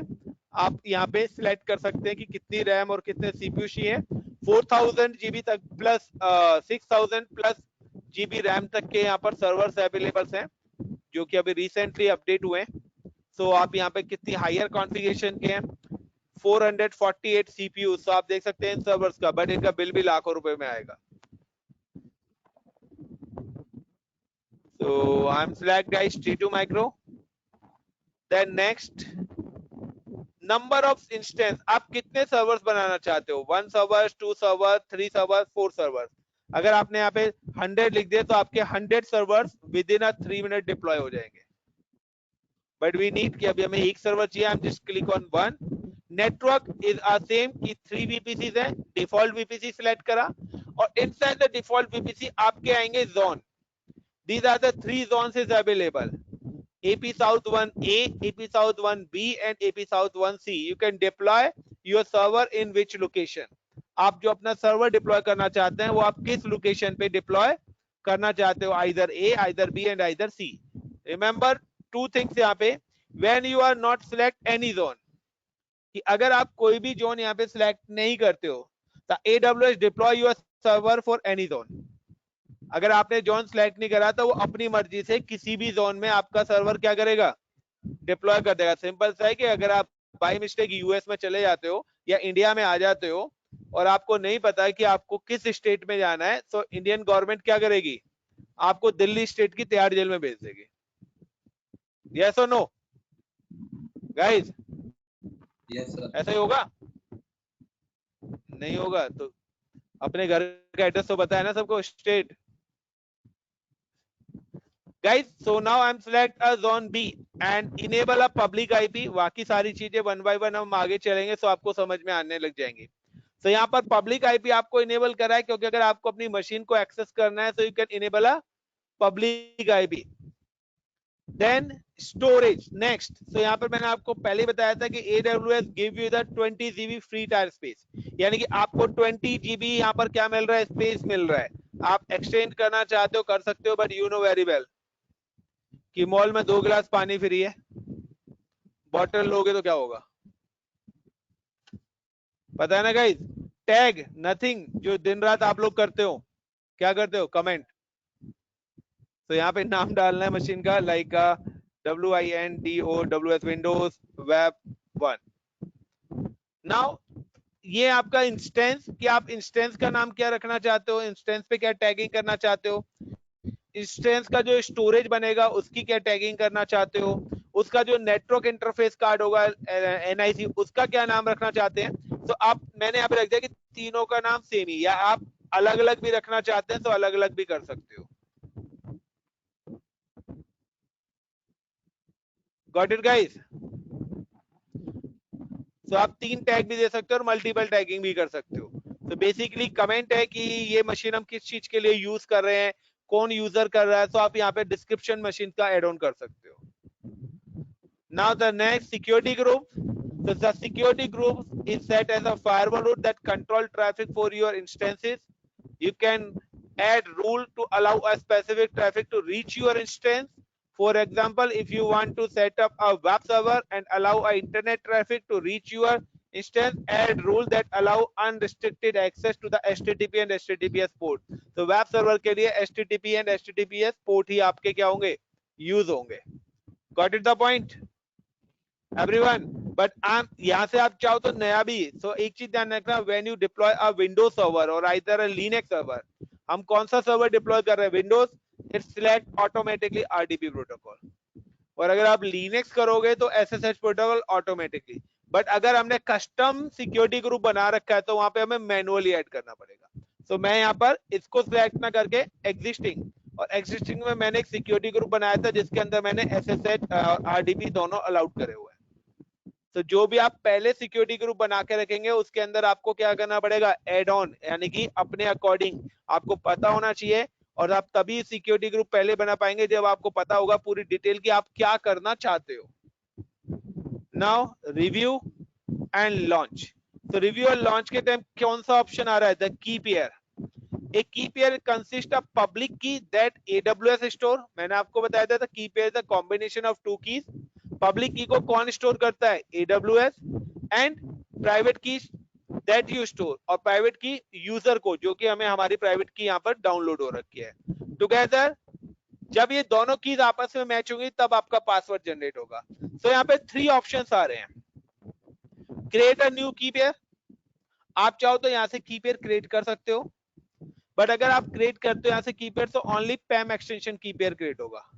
आप यहाँ पे सिलेक्ट कर सकते हैं कि कितनी रैम और कितने CPU चाहिए। 4000 GB तक प्लस 6000 प्लस GB रैम तक के यहाँ पर सर्वर्स अवेलेबल हैं जो कि अभी रिसेंटली अपडेट हुए हैं। सो आप यहाँ पे कितनी हायर कॉन्फ़िगरेशन के हैं, 448 CPU, तो आप देख सकते हैं इन सर्वर्स का, बट इनका बिल भी लाखों रुपए में आएगा। So I'm select guys T2 micro. Then next number of instance, आप कितने सर्वर्स बनाना चाहते हो, 1 सर्वर, 2 सर्वर, 3 सर्वर, 4 सर्वर। अगर आपने यहाँ पे 100 लिख दिया तो आपके 100 servers with in 3 minute deploy हो जाएंगे। बट वी नीड कि अभी हमें एक सर्वर चाहिए, आई am just click on 1। Network is same कि 3 VPCs है, डिफॉल्ट VPC सिलेक्ट करा, और इनसाइड द डिफॉल्ट VPC आपके आएंगे zone. These are the 3 zones is available. AP South 1A, AP South 1B and AP South 1C. You can deploy your server in which location. आप जो अपना server deploy करना चाहते हैं वो आप किस लोकेशन पे डिप्लॉय करना चाहते हो, either A, either B and either C. Remember two things यहाँ पे, when you are not select any zone, कि अगर आप कोई भी जोन यहाँ पे सिलेक्ट नहीं करते हो तो AWS deploy your server for any zone. अगर आपने जोन सिलेक्ट नहीं करा तो वो अपनी मर्जी से किसी भी जोन में आपका सर्वर क्या करेगा, डिप्लॉय कर देगा। सिंपल सा है कि अगर आप बाय मिस्टेक यूएस में चले जाते हो या इंडिया में आ जाते हो और आपको नहीं पता है कि आपको किस स्टेट में जाना है, तो इंडियन गवर्नमेंट क्या करेगी, आपको दिल्ली स्टेट की तिहाड़ जेल में भेज देगी। यस और नो गाइस? Yes sir. ऐसा ही होगा? नहीं होगा तो अपने घर का एड्रेस तो पता है ना सबको, state. Guys, so now I'm select a zone B and enable a public IP. बाकी सारी चीजें वन बाय वन हम आगे चलेंगे तो आपको समझ में आने लग जाएंगी। तो यहाँ पर पब्लिक आईपी आपको इनेबल करा है क्योंकि अगर आपको अपनी मशीन को एक्सेस करना है तो you can enable a public IP. Then storage next. तो यहाँ पर मैंने आपको पहले बताया था कि AWS give you the 20 GB free tyre space, यानी कि आपको 20 GB यहाँ पर क्या मिल रहा है, स्पेस मिल रहा है। आप एक्सटेंड करना चाहते हो कर सकते हो, but you know very well कि मॉल में 2 गिलास पानी फ्री है, बॉटल लोगे तो क्या होगा, पता है ना गाइस? टैग नथिंग, जो दिन रात आप लोग करते हो, क्या करते हो, कमेंट। तो यहाँ पे नाम डालना है मशीन का, like WINDOWS Windows web 1। Now ये आपका इंस्टेंस, कि आप इंस्टेंस का नाम क्या रखना चाहते हो, इंस्टेंस पे क्या टैगिंग करना चाहते हो, इंस्टेंस का जो स्टोरेज बनेगा उसकी क्या टैगिंग करना चाहते हो, उसका जो नेटवर्क इंटरफेस कार्ड होगा NIC उसका क्या नाम रखना चाहते हैं। तो आप, मैंने यहाँ पे रख दिया कि तीनों का नाम सेम ही, या आप अलग अलग भी रखना चाहते हैं तो अलग अलग भी कर सकते हो। Got it guys? तो आप 3 टैग भी दे सकते हो और मल्टीपल टैगिंग भी कर सकते हो। तो बेसिकली कमेंट है कि ये मशीन हम किस चीज के लिए यूज कर रहे हैं, कौन यूजर कर रहा है, तो आप यहाँ पे डिस्क्रिप्शन मशीन का एड ऑन कर सकते हो। Now the next security group. So the security group is set as a firewall route that control traffic for your instances. You can add rule to allow a specific traffic to reach your instance. For example, if you want to set up a web server and allow a internet traffic to reach your instance, add rule that allow unrestricted access to the HTTP and HTTPS port. So web server के लिए HTTP and HTTPS port ही आपके क्या होंगे, use होंगे. Got it the point? Everyone, but यहाँ से आप चाहो तो नया भी. So एक चीज ध्यान रखना, when you deploy a Windows server or either a Linux server, हम कौन सा सर्वर डिप्लॉय कर रहे हैं, Windows, it select automatically RDP protocol. और अगर आप Linux करोगे तो SSH protocol automatically. बट अगर हमने कस्टम सिक्योरिटी ग्रुप बना रखा है तो वहां पे हमें मैनुअली ऐड करना पड़ेगा. तो मैं यहाँ पर इसको सिलेक्ट ना करके एग्जिस्टिंग, और एग्जिस्टिंग में मैंने एक सिक्योरिटी ग्रुप बनाया था जिसके अंदर मैंने SSH और RDP दोनों अलाउड करे हुए हैं. तो जो भी आप पहले सिक्योरिटी ग्रुप बना के रखेंगे उसके अंदर आपको क्या करना पड़ेगा, एड ऑन, यानी कि अपने अकॉर्डिंग आपको पता होना चाहिए. और आप तभी सिक्योरिटी ग्रुप पहले बना पाएंगे जब आपको पता होगा पूरी डिटेल की आप क्या करना चाहते हो. Now review and launch. तो रिव्यू और लॉन्च के टाइम कौन सा ऑप्शन आ रहा है, द की पेयर. एक की पेयर कंसिस्ट ऑफ पब्लिक की दैट AWS स्टोर. मैंने आपको बताया था की pair the combination of two keys. Public की को कौन स्टोर करता है, AWS, एंड प्राइवेट की दैट यू स्टोर, और प्राइवेट की यूजर को, जो कि हमें हमारी प्राइवेट की यहाँ पर डाउनलोड हो रखी है. टुगेदर जब ये दोनों कीज आपस में मैच होंगी तब आपका पासवर्ड जनरेट होगा. तो यहाँ पे 3 ऑप्शंस आ रहे हैं. क्रिएट अ न्यू की पेयर. आप चाहो तो यहाँ से की पेयर क्रिएट कर सकते हो, बट अगर आप क्रिएट करते हो यहाँ से की पेयर तो ओनली पैम एक्सटेंशन की पेयर क्रिएट होगा,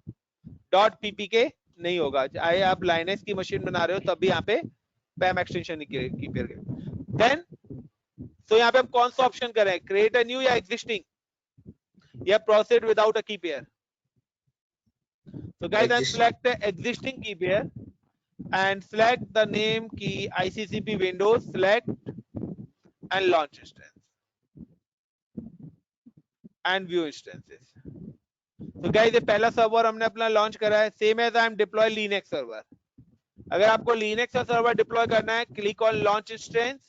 .ppk नहीं होगा. चाहे आप लाइनेक्स की मशीन बना रहे हो तब भी यहाँ पे पैम एक्सटेंशन की पेयर. देन तो यहाँ पे हम कौन सा ऑप्शन करें, क्रिएट अ न्यू या एग्जिस्टिंग, या proceed without a key pair. So guys, then select the existing key pair and select the name key ICCP Windows, select and launch instance and view instances. So guys, ये पहला server हमने अपना launch करा है. Same as I am deploy Linux server. अगर आपको Linux का server deploy करना है, click on launch instance,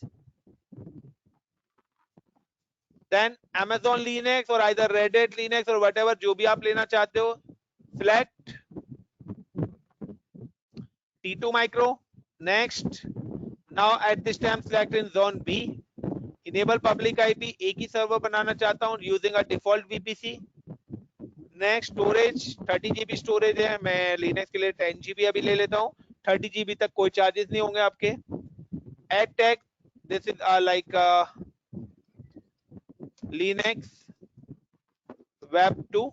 then Amazon Linux और either Red Hat Linux और whatever जो भी आप लेना चाहते हो, select T2 micro. Next, now at this time select in zone B, enable public IP. एक ही सर्वर बनाना चाहता हूँ using a default VPC. Next, storage 30 GB storage है, मैं लिनक्स के लिए 10 GB अभी ले लेता हूँ. 30 GB तक कोई चार्जेस नहीं होंगे आपके. Add tag, this is like Linux Web 2.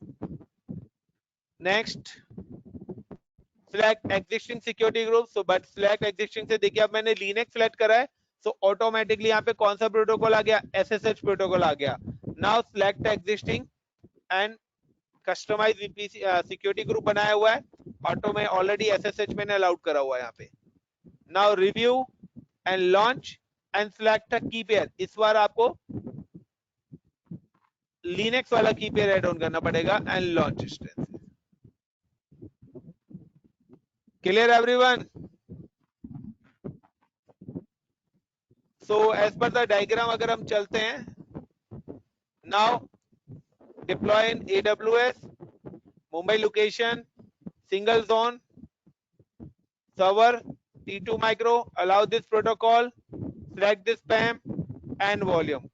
Next, select existing security group. So but select existing से देखिए अब मैंने Linux select करा है, so automatically यहाँ पे कौन सा प्रोटोकॉल आ गया, SSH प्रोटोकॉल आ गया. Now select existing and customize VPC security group बनाया हुआ है, ऑटो में ऑलरेडी SSH मैंने अलाउड करा हुआ है यहाँ पे. Now review and launch and select a key pair. इस बार आपको Linux वाला की पेयर ऐड ऑन करना पड़ेगा and launch instance. Clear everyone? So as per the diagram अगर हम चलते हैं, now deploy in AWS, Mumbai location, single zone, server T2 micro, allow this protocol, select this PAM and volume.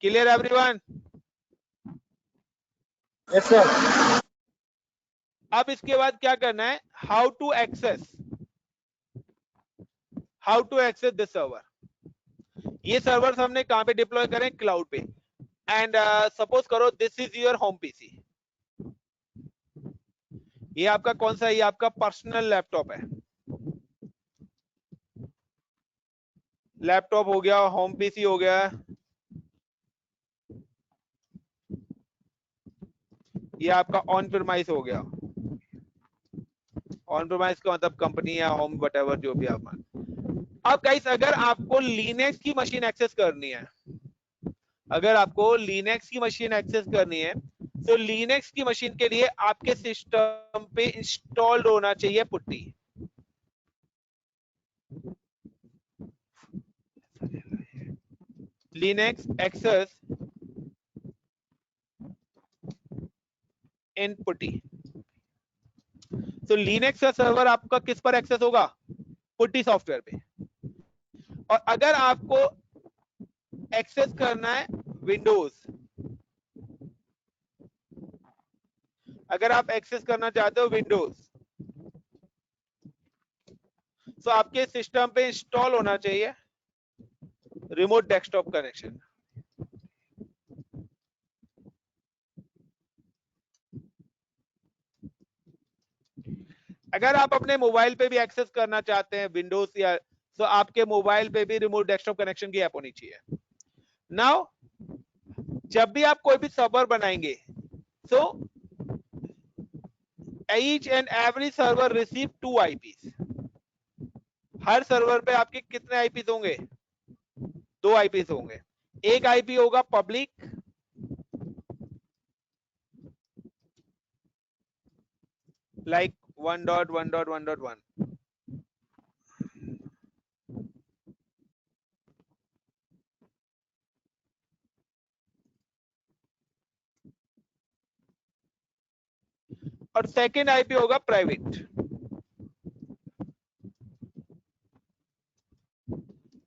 Clear everyone? Yes sir. अब इसके बाद क्या करना है, how to access this server. ये सर्वर हमने कहां पे डिप्लॉय करें, क्लाउड पे. एंड सपोज करो this is your home PC. ये आपका कौन सा है, ये आपका पर्सनल लैपटॉप है. लैपटॉप हो गया, होम पीसी हो गया, ये आपका ऑन प्रीमाइस हो गया. ऑन प्रीमाइस का मतलब कंपनी या होम व्हाटएवर जो भी आप. अब गाइस अगर आपको लिनक्स की मशीन एक्सेस करनी है अगर आपको लिनक्स की मशीन एक्सेस करनी है तो लिनक्स की मशीन के लिए आपके सिस्टम पे इंस्टॉल्ड होना चाहिए पुट्टी। लिनक्स एक्सेस इन पुट्टी। तो लिनक्स का सर्वर आपका किस पर एक्सेस होगा? पुट्टी सॉफ्टवेयर पे। और अगर आपको एक्सेस करना है विंडोज, अगर आप एक्सेस करना चाहते हो विंडोज, तो आपके सिस्टम पे इंस्टॉल होना चाहिए रिमोट डेस्कटॉप कनेक्शन। अगर आप अपने मोबाइल पे भी एक्सेस करना चाहते हैं विंडोज या, तो आपके मोबाइल पे भी रिमोट डेस्कटॉप कनेक्शन की ऐप होनी चाहिए। नाउ जब भी आप कोई भी सर्वर बनाएंगे, so each and every server receive 2 IPs। Her server पे आपके कितने आईपीस होंगे? 2 आईपीस होंगे। एक आईपी होगा पब्लिक, लाइक 1.1.1.1, और सेकेंड आईपी होगा प्राइवेट,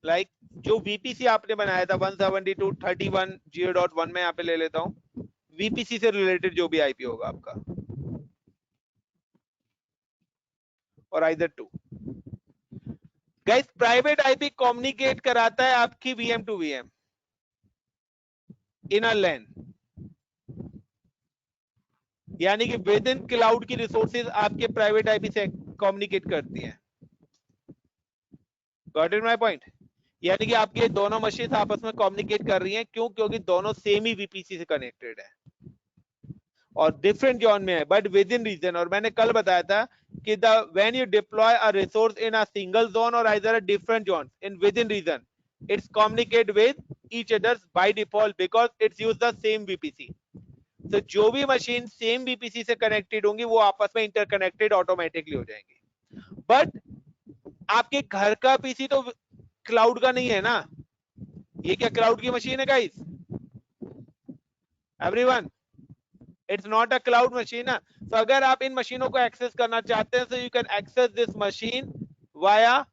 लाइक जो वीपीसी आपने बनाया था 172.31.0.1 में यहाँ पे ले लेता हूं, वीपीसी से रिलेटेड जो भी आईपी होगा आपका, और either 2। Guys private IP communicate कराता है आपकी वीएम टू वीएम इन अ लैन, यानी कि विद इन क्लाउड की रिसोर्सेज आपके प्राइवेट आईपी से कम्युनिकेट करती हैं। Got it my point? यानी कि आपके दोनों मशीन आपस में कम्युनिकेट कर रही हैं, क्यों? क्योंकि दोनों सेम ही वीपीसी से कनेक्टेड है और डिफरेंट जोन में है, बट विद इन रीजन। और मैंने कल बताया था कि the when you deploy a resource in a single zone और either a different zone in within region, it's communicate with each others by default because it's use the same VPC. तो जो भी machine same VPC से connected होंगी वो आपस में interconnected automatically हो जाएंगी। बट आपके घर का पीसी तो क्लाउड का नहीं है ना, ये क्या क्लाउड की मशीन है guys? Everyone, it's not a cloud machine ना। तो अगर आप इन मशीनों को एक्सेस करना चाहते हैं, so you can access this machine via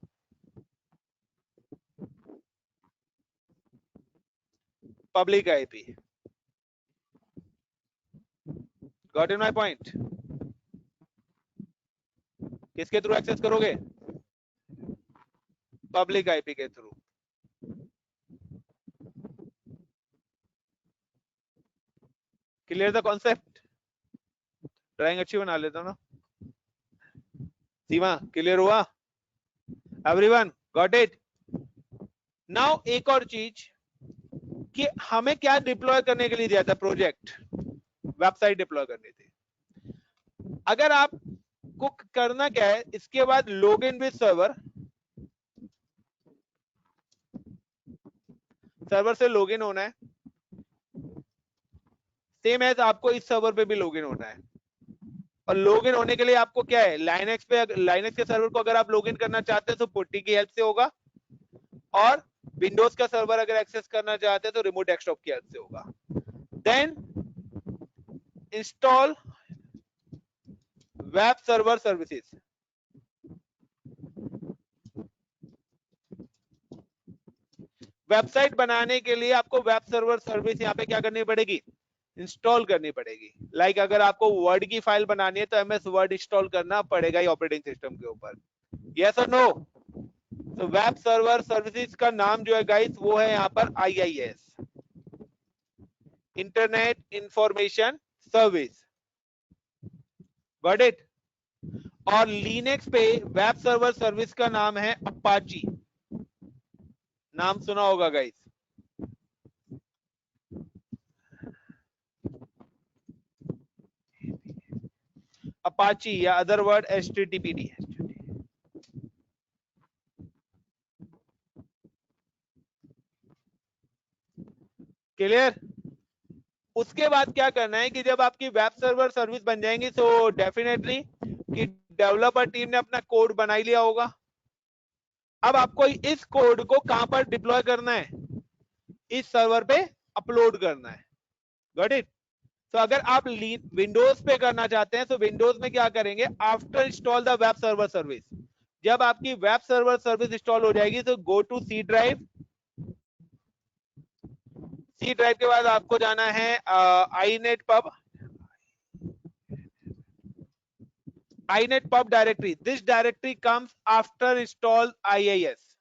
public IP। Got in my point? किसके थ्रू एक्सेस करोगे? पब्लिक आईपी के through. Clear the concept? Drawing अच्छी बना लेता हूं ना। सीमा क्लियर हुआ? Everyone got it? नाउ एक और चीज कि हमें क्या डिप्लॉय करने के लिए दिया था, प्रोजेक्ट वेबसाइट डिप्लॉय करनी थी। अगर आपको करना क्या है, इसके बाद log in with server, server से लॉग इन होना है, सेम एज आपको इस सर्वर पे भी लॉग इन होना है। और लॉग इन होने के लिए आपको क्या है, लाइनेक्स पे, लाइनेक्स के सर्वर को अगर आप लॉग इन करना चाहते हैं तो पुट्टी की हेल्प से होगा, और विंडोज का सर्वर अगर एक्सेस करना चाहते हैं तो रिमोट डेस्कटॉप की हेल्प से होगा। Then install web server services. Website बनाने के लिए आपको वेब सर्वर सर्विस यहाँ पे क्या करनी पड़ेगी, इंस्टॉल करनी पड़ेगी। लाइक अगर आपको वर्ड की फाइल बनानी है तो एमएस वर्ड इंस्टॉल करना पड़ेगा ही ऑपरेटिंग सिस्टम के ऊपर। यस और नो? तो वेब सर्वर सर्विसेज का नाम जो है गाइस वो है यहाँ पर IIS, internet information service. Got it? और लिनक्स पे वेब सर्वर सर्विस का नाम है अपाची। नाम सुना होगा गाइस? अपाची या अदर वर्ड HTTPD। क्लियर? उसके बाद क्या करना है कि जब आपकी वेब सर्वर सर्विस बन जाएंगी तो डेफिनेटली कि डेवलपर टीम ने अपना कोड बना ही लिया होगा। अब आपको इस कोड को कहां पर डिप्लॉय करना है? इस सर्वर पे अपलोड करना है। Got it? तो अगर आप विंडोज पे करना चाहते हैं तो विंडोज में क्या करेंगे, after install the web server service, जब आपकी वेब सर्वर सर्विस इंस्टॉल हो जाएगी तो go to C drive. C drive के बाद आपको जाना है inet pub directory. This directory comes after install IIS।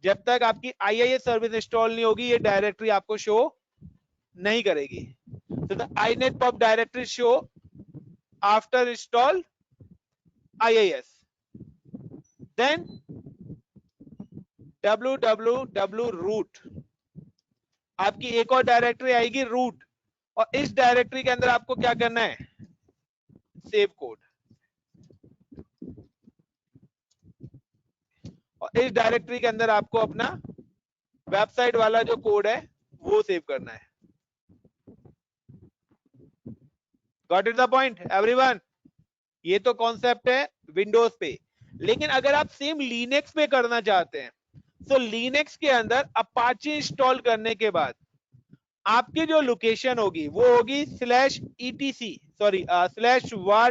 जब तक आपकी IIS सर्विस इंस्टॉल नहीं होगी ये डायरेक्टरी आपको शो नहीं करेगी। तो the inet pub directory show after install IIS। Then www root, आपकी एक और डायरेक्टरी आएगी रूट, और इस डायरेक्टरी के अंदर आपको क्या करना है, सेव कोड। और इस डायरेक्टरी के अंदर आपको अपना वेबसाइट वाला जो कोड है वो सेव करना है। Got it the point everyone? ये तो कॉन्सेप्ट है विंडोज पे। लेकिन अगर आप सेम लिनक्स पे करना चाहते हैं तो लिनक्स के अंदर अपाचे इंस्टॉल करने के बाद आपकी जो लोकेशन होगी वो होगी /var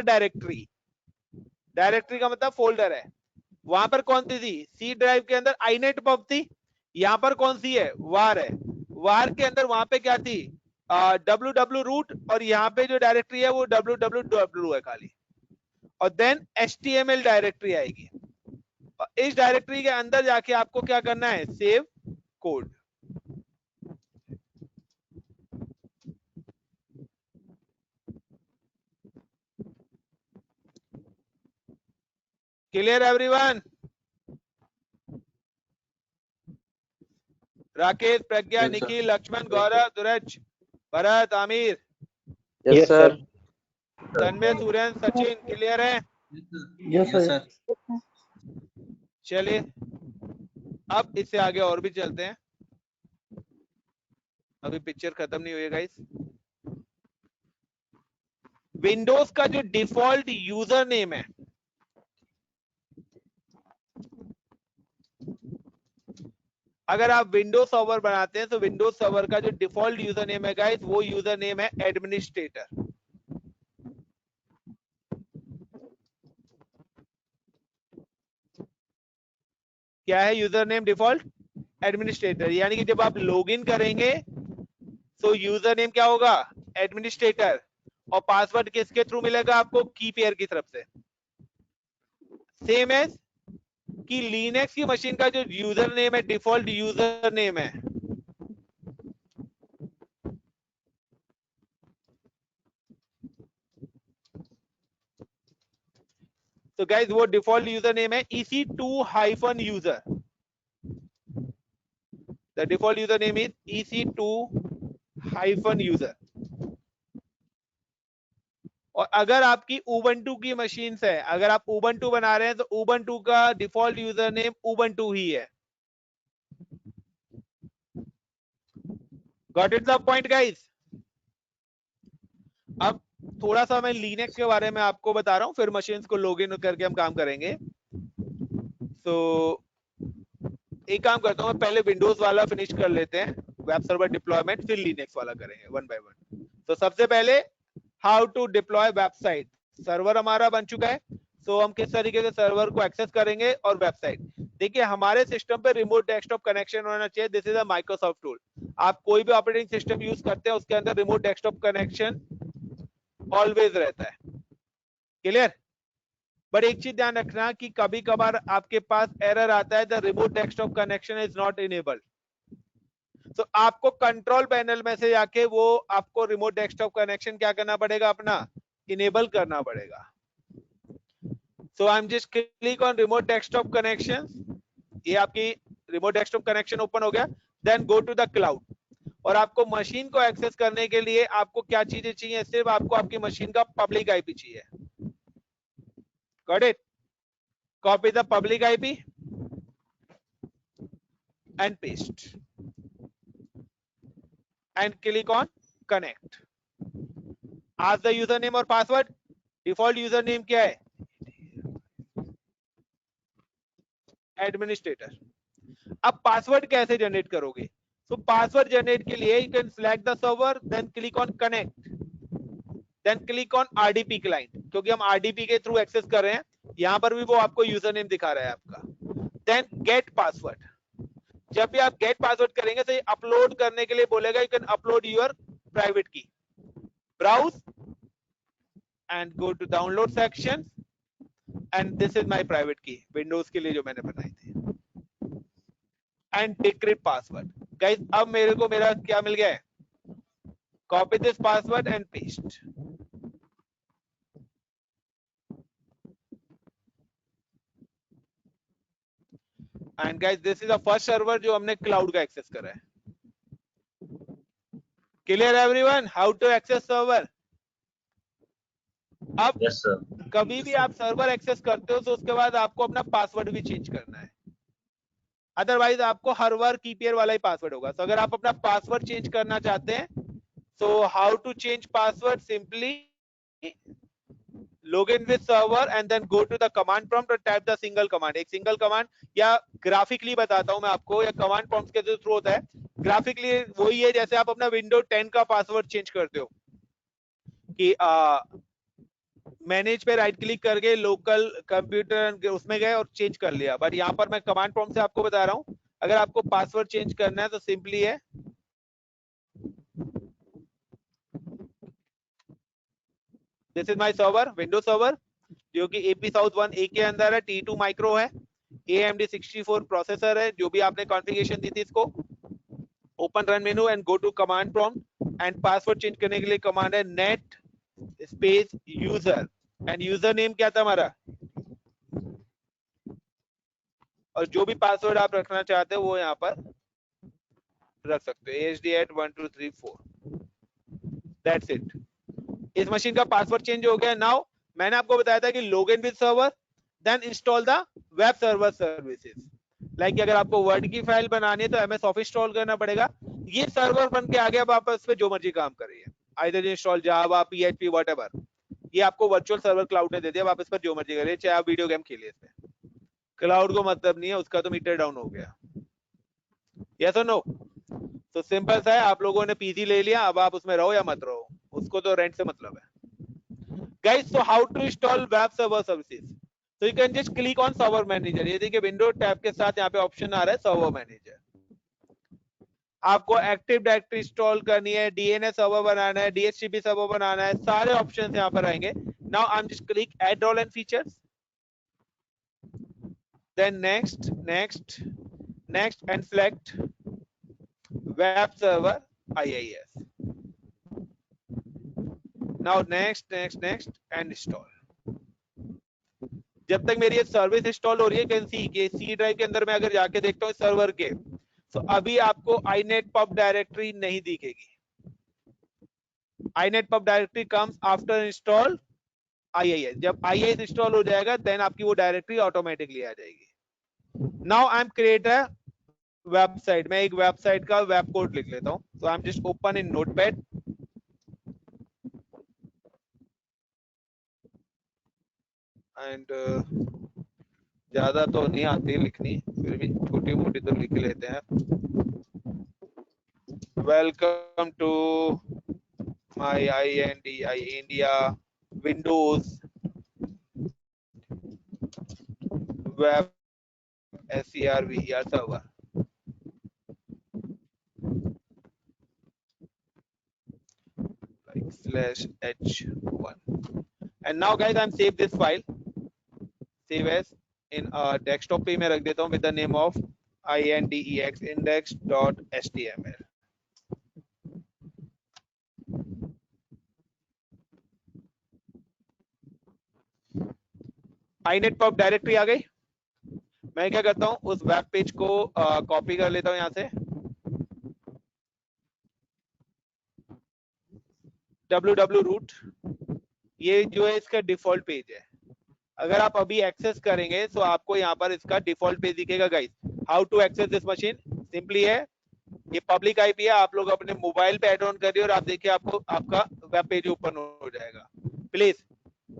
डायरेक्टरी। डायरेक्टरी का मतलब फोल्डर है। वहां पर कौन सी थी? सी ड्राइव के अंदर inet pub थी। यहां पर कौन सी है? var है। var के अंदर वहां पे क्या थी? www root, और यहाँ पे जो डायरेक्टरी है वो www है खाली, और देन html डायरेक्टरी आएगी। और इस डायरेक्टरी के अंदर जाके आपको क्या करना है? Save code. Clear everyone? Rakesh, Pragya, Yes, sir. Nikhil, Laxman, Gaurav, Suraj, Bharat, Aamir, yes sir. Tanmay, Surendra, Sachin, clear है? Yes, Yes, sir. sir. चलिए अब इससे आगे और भी चलते हैं। अभी पिक्चर खत्म नहीं हुई है गाइस। विंडोज का जो डिफॉल्ट यूजर नेम है, अगर आप विंडोज सर्वर बनाते हैं तो विंडोज सर्वर का जो डिफॉल्ट यूजर नेम है गाइस, वो यूजर नेम है एडमिनिस्ट्रेटर। क्या है यूजर नेम डिफॉल्ट? एडमिनिस्ट्रेटर। यानी कि जब आप लॉगिन करेंगे तो यूजर नेम क्या होगा? एडमिनिस्ट्रेटर। और पासवर्ड किसके थ्रू मिलेगा आपको? की पेयर की तरफ से। सेम एज कि लिनक्स की मशीन का जो यूजर नेम है, डिफॉल्ट यूजर नेम है, तो गाइस वो डिफॉल्ट यूजर नेम है EC2-user। The default user name is EC2-user। और अगर आपकी उबंटू की मशीन है, अगर आप उबंटू बना रहे हैं तो उबंटू का डिफॉल्ट यूजर नेम उबंटू ही है। Got it the point guys? अब थोड़ा सा मैं लिनक्स के बारे में आपको बता रहा हूं, फिर मशीन्स को लॉगिन करके हम काम करेंगे। तो एक काम करता हूं, मैं पहले विंडोज वाला फिनिश कर लेते हैं, वेब सर्वर डिप्लॉयमेंट, फिर लिनक्स वाला करेंगे वन बाय वन। तो सबसे पहले how to deploy website. Server हमारा बन चुका है, तो हम किस तरीके से सर्वर को एक्सेस करेंगे और वेबसाइट। देखिए हमारे सिस्टम पे रिमोट डेस्कटॉप कनेक्शन होना चाहिए। This is a Microsoft tool. आप कोई भी ऑपरेटिंग सिस्टम यूज करते हैं उसके अंदर रिमोट डेस्कटॉप कनेक्शन ऑलवेज रहता है। क्लियर? बट एक चीज ध्यान रखना कि कभी कभार आपके पास एरर आता है, the remote desktop connection is not enabled. तो आपको कंट्रोल पैनल में से जाके वो आपको रिमोट डेस्कटॉप कनेक्शन क्या करना पड़ेगा? अपना इनेबल करना पड़ेगा। So I am just click on remote desktop connection. ये आपकी रिमोट डेस्कटॉप कनेक्शन ओपन हो गया। Then go to the cloud. और आपको मशीन को एक्सेस करने के लिए आपको क्या चीजें चाहिए? सिर्फ आपको आपकी मशीन का पब्लिक आईपी चाहिए। Got it? Copy the public IP and paste. and click on connect. Ask the username और password. Default username क्या है? Administrator. अब पासवर्ड कैसे जनरेट करोगे? So password generate के लिए you can select the server, then click on connect, then click on RDP client, क्योंकि हम RDP के थ्रू एक्सेस कर रहे हैं. यहाँ पर भी वो आपको यूजर नेम दिखा रहा है आपका. Then get password. जब भी आप गेट पासवर्ड करेंगे तो ये अपलोड करने के लिए बोलेगा, you can upload your private key. Browse and go to download section and this is my private key, Windows के लिए जो मैंने बनाई थी. And decrypt password. गाइस अब मेरे को मेरा क्या मिल गया है? Copy this password and paste. And guys this is the first server जो हमने क्लाउड का एक्सेस करा है. Clear everyone how to access server? अब Yes, sir. कभी भी आप सर्वर एक्सेस करते हो तो उसके बाद आपको अपना पासवर्ड भी चेंज करना है, अदरवाइज आपको हर बार कीपेयर वाला ही पासवर्ड होगा. तो अगर आप अपना पासवर्ड चेंज करना चाहते हैं तो how to change password? Simply log in with server and then go to the command prompt and type the single command. एक सिंगल कमांड, या ग्राफिकली बताता हूं मैं आपको, या कमांड प्रॉम्प्ट के थ्रू होता है. ग्राफिकली वही है जैसे आप अपना विंडो 10 का पासवर्ड चेंज करते हो कि मैनेज पे राइट क्लिक करके लोकल कंप्यूटर उसमें गए और चेंज कर लिया. बट यहाँ पर मैं कमांड प्रॉम्प्ट से आपको बता रहा हूँ, अगर आपको पासवर्ड चेंज करना है तो सिंपली है this is my server, Windows server, जो कि AP South 1A के अंदर है, T2 माइक्रो है, AMD 64 प्रोसेसर है, जो भी आपने कॉन्फ़िगरेशन दी थी इसको. Open run menu and go to command prompt and password change करने के लिए कमांड है net space user and user name क्या था हमारा, और जो भी पासवर्ड आप रखना चाहते हो वो यहाँ पर रख सकते हो, ASD@1234. That's it. इस मशीन का पासवर्ड चेंज हो गया. नाउ मैंने आपको बताया था कि log in with server, then install the web server services. Like अगर आपको वर्ड की फाइल बनानी है तो MS ऑफिस इंस्टॉल करना पड़ेगा. ये सर्वर बन के आ गया, अब आप इस पे जो मर्जी काम करिए, आइदर इंस्टॉल जावा, PHP, व्हाटएवर. ये आपको वर्चुअल सर्वर क्लाउड ने दे दिया, अब आप इस पर जो मर्जी करिए, चाहे आप वीडियो गेम खेलिए. इसमें क्लाउड को मतलब नहीं है, उसका तो मीटर डाउन हो गया. यस और नो? तो सिंपल सा है, आप लोगों ने पीसी ले लिया, अब आप उसमें रहो या मत रहो, उसको तो रेंट से मतलब है. Guys, so how to install web server services? So you can just click on server manager. ये देखिए विंडो टैब के साथ यहाँ पे ऑप्शन आ रहा है सर्वर मैनेजर. आपको एक्टिव डायरेक्टरी इंस्टॉल करनी है, DNS सर्वर बनाना है, DHCP सर्वर बनाना है, सारे ऑप्शन यहाँ पर आएंगे. Now I'm just click add role and features. Then next and select web server IIS. Now next and install. जब तक मेरी ये सर्विस इंस्टॉल हो रही है, कैन सी कि C ड्राइव के अंदर मैं अगर जाके देखता हूँ सर्वर के, तो अभी आपको inet pub डायरेक्टरी नहीं दिखेगी. inet pub directory comes after install IIS. जब IIS इंस्टॉल हो जाएगा देन आपकी वो डायरेक्टरी ऑटोमेटिकली आ जाएगी. Now I am create a website. मैं एक वेबसाइट का वेब कोड लिख लेता हूँ. तो आई am just open in notepad and ज्यादा तो नहीं आती लिखनी, फिर भी छोटी मोटी तो लिख लेते हैं. Welcome to my INDI India Windows web SERVER server. Like /h1. And now guys I'm save this file, save as in desktop पे मैं रख देता हूँ with the name of INDEX index.html. inet pub directory आ गई. मैं क्या करता हूँ उस वेब पेज को कॉपी कर लेता हूँ यहाँ से, www root. ये जो है इसका डिफॉल्ट पेज है. अगर आप अभी एक्सेस करेंगे तो आपको यहाँ पर इसका डिफॉल्ट पेज दिखेगा. Guys how to access this machine? Simply है ये पब्लिक आईपी है, आप लोग अपने मोबाइल पे ऐड ऑन करिए और आप देखिए आपको आपका वेब पेज ओपन हो जाएगा। प्लीज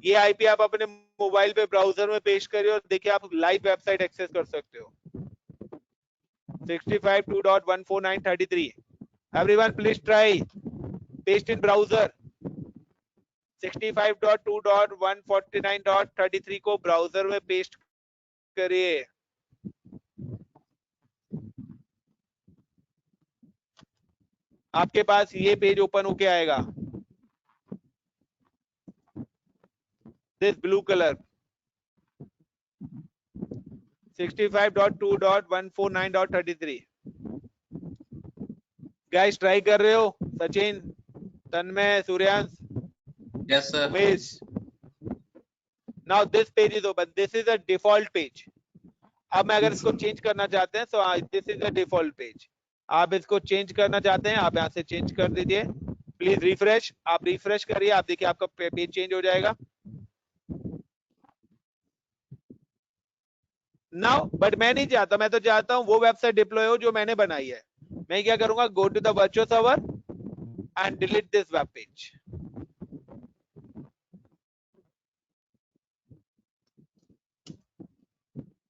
ये आईपी आप अपने मोबाइल पे ब्राउजर में पेस्ट करिए और देखिए आप लाइव वेबसाइट एक्सेस कर सकते हो। 65.2.149.33 everyone please try paste in browser 65.2.149.33 को ब्राउजर में पेस्ट करिए। आपके पास ये पेज ओपन होके आएगा, this blue colour 65.2.149.33। Guys try कर रहे हो? Sachin, Tanmay, Suryansh, Yes, sir. Umesh. Now this page is open, this is a default page. अब मैं अगर इसको चेंज करना चाहते हैं तो this is a default page. आप इसको चेंज करना चाहते हैं, आप यहाँ से चेंज कर दीजिए। प्लीज रिफ्रेश, आप रिफ्रेश करिए, आप देखिए आपका पेज चेंज हो जाएगा। नाउ बट मैं नहीं चाहता, मैं तो चाहता हूं वो वेबसाइट डिप्लॉय हो जो मैंने बनाई है। मैं क्या करूंगा, go to the virtual server and delete this web page.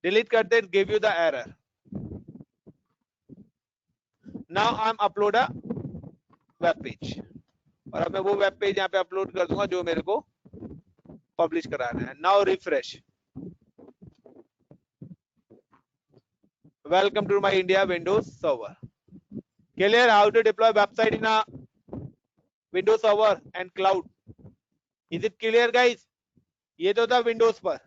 Delete करते give you the error. Now I am upload a web page, और अब मैं वो वेब पेज यहाँ पे अपलोड कर दूंगा जो मेरे को पब्लिश कराना है। Now refresh, welcome to my India Windows server. Clear how to deploy website in a Windows server and cloud? Is it clear guys? ये तो था Windows पर।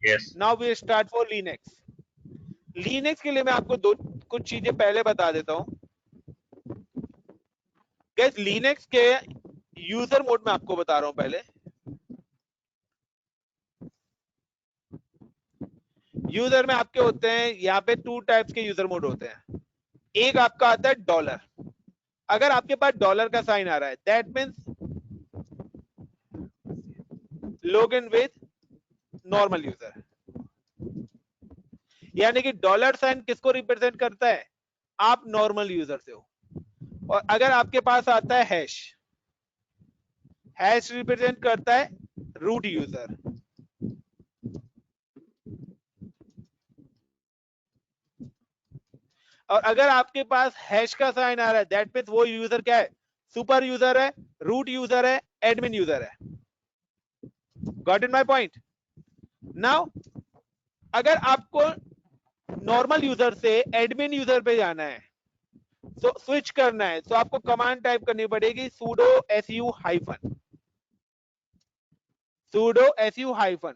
Yes. Now we start for Linux. Linux के लिए मैं आपको कुछ चीजें पहले बता देता हूँ। Guys Linux के यूजर मोड में आपको बता रहा हूँ पहले। यूजर में आपके होते हैं यहाँ पे 2 टाइप्स के यूजर मोड होते हैं। एक आपका आता है डॉलर। अगर आपके पास डॉलर का साइन आ रहा है, that means log in with normal user. यानी कि डॉलर साइन किसको रिप्रेजेंट करता है? आप नॉर्मल यूजर से हो। और अगर आपके पास आता है हैश, हैश रिप्रेजेंट करता है रूट यूजर। और अगर आपके पास हैश का साइन आ रहा है, दैट मीन्स वो यूजर क्या है? सुपर यूजर है, रूट यूजर है, एडमिन यूजर है। Got in my point? Now अगर आपको नॉर्मल यूजर से एडमिन यूजर पे जाना है, तो स्विच करना है, तो आपको कमांड टाइप करनी पड़ेगी sudo su hyphen, sudo su hyphen.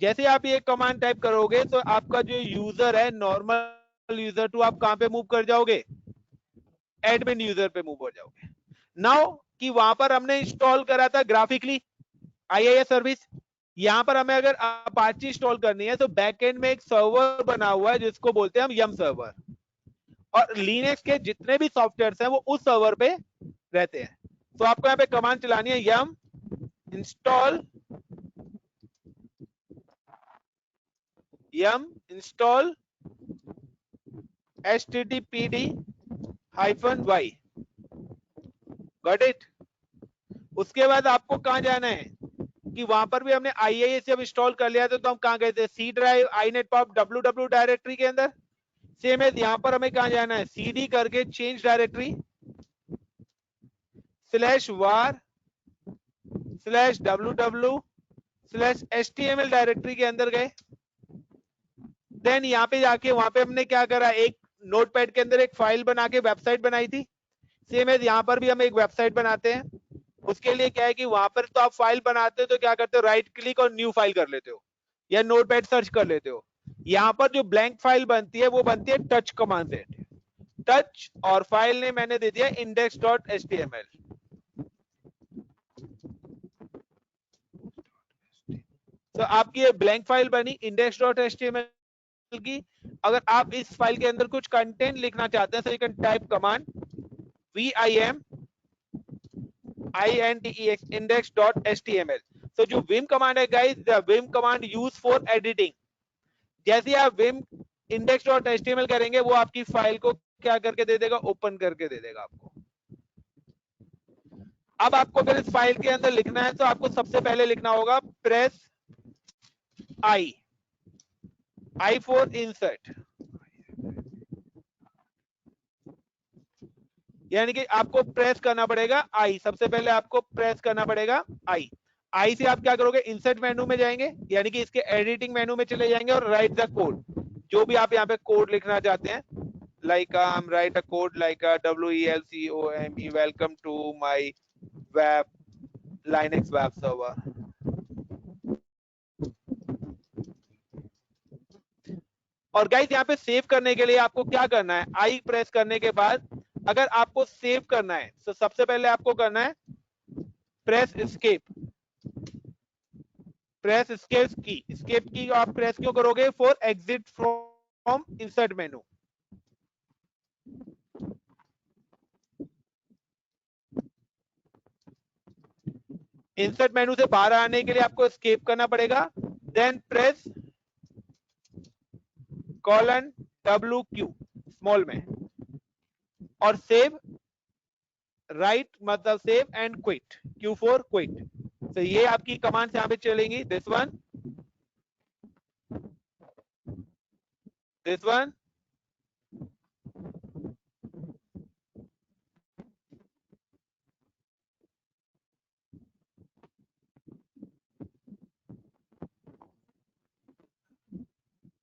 जैसे आप ये कमांड टाइप करोगे तो आपका जो यूजर है नॉर्मल यूजर टू आप कहां पे मूव कर जाओगे? एडमिन यूजर पे मूव हो जाओगे। नाउ कि वहां पर हमने इंस्टॉल करा था ग्राफिकली IIS सर्विस, यहां पर हमें अगर अपाची इंस्टॉल करनी है तो बैकएंड में एक सर्वर बना हुआ है जिसको बोलते हैं हम यम सर्वर, और लिनक्स के जितने भी सॉफ्टवेयर्स हैं वो उस सर्वर पे रहते हैं। तो आपको यहाँ पे कमांड चलानी है यम इंस्टॉल httpd-y। Got it? उसके बाद आपको कहां जाना है कि वहां पर भी हमने IIS जब इंस्टॉल कर लिया तो हम कहां गए थे? C drive iNetPub www directory के अंदर। सेम है यहां पर हमें कहां जाना है? cd करके चेंज डायरेक्टरी /var/www/html डायरेक्टरी के अंदर गए। देन यहाँ पे जाके वहां पे हमने क्या करा, एक नोटपैड के अंदर एक फाइल बना के वेबसाइट बनाई थी। सेम है यहाँ पर भी हम एक वेबसाइट बनाते हैं। उसके लिए क्या है कि वहां पर तो आप फाइल बनाते हो तो क्या करते हो, राइट क्लिक और न्यू फाइल कर लेते हो या नोटपैड सर्च कर लेते हो। यहाँ पर जो ब्लैंक फाइल बनती है वो बनती है टच कमांड से। टच और फाइल ने मैंने दे दिया index.html। तो आपकी ये ब्लैंक फाइल बनी index.html की। अगर आप इस फाइल के अंदर कुछ कंटेंट लिखना चाहते हैं तो you can type command vim index.html। तो जो vim कमांड है guys, the vim command use for editing. जैसे आप vim index.html करेंगे वो आपकी फाइल को क्या करके दे देगा, ओपन करके दे देगा आपको। अब आपको अगर इस फाइल के अंदर लिखना है तो आपको सबसे पहले लिखना होगा प्रेस I फॉर इंसर्ट, यानी कि आपको प्रेस करना पड़ेगा I, सबसे पहले आपको प्रेस करना पड़ेगा I से आप क्या करोगे, इंसर्ट मेनू में जाएंगे, यानी कि इसके एडिटिंग मेनू में चले जाएंगे और राइट द कोड, जो भी आप यहाँ पे कोड लिखना चाहते हैं, like write a code like WELCOME welcome to my web Linux web server। और गाइस यहाँ पे सेव करने के लिए आपको क्या करना है, आई प्रेस करने के बाद अगर आपको सेव करना है तो सबसे पहले आपको करना है प्रेस एस्केप की आप प्रेस क्यों करोगे, for exit from insert menu. Insert मेनू से बाहर आने के लिए आपको एस्केप करना पड़ेगा, देन प्रेस $WQ स्मॉल में और सेव, राइट मतलब save and quit, Q for quit. तो ये आपकी कमांड यहाँ पे चलेंगी, this one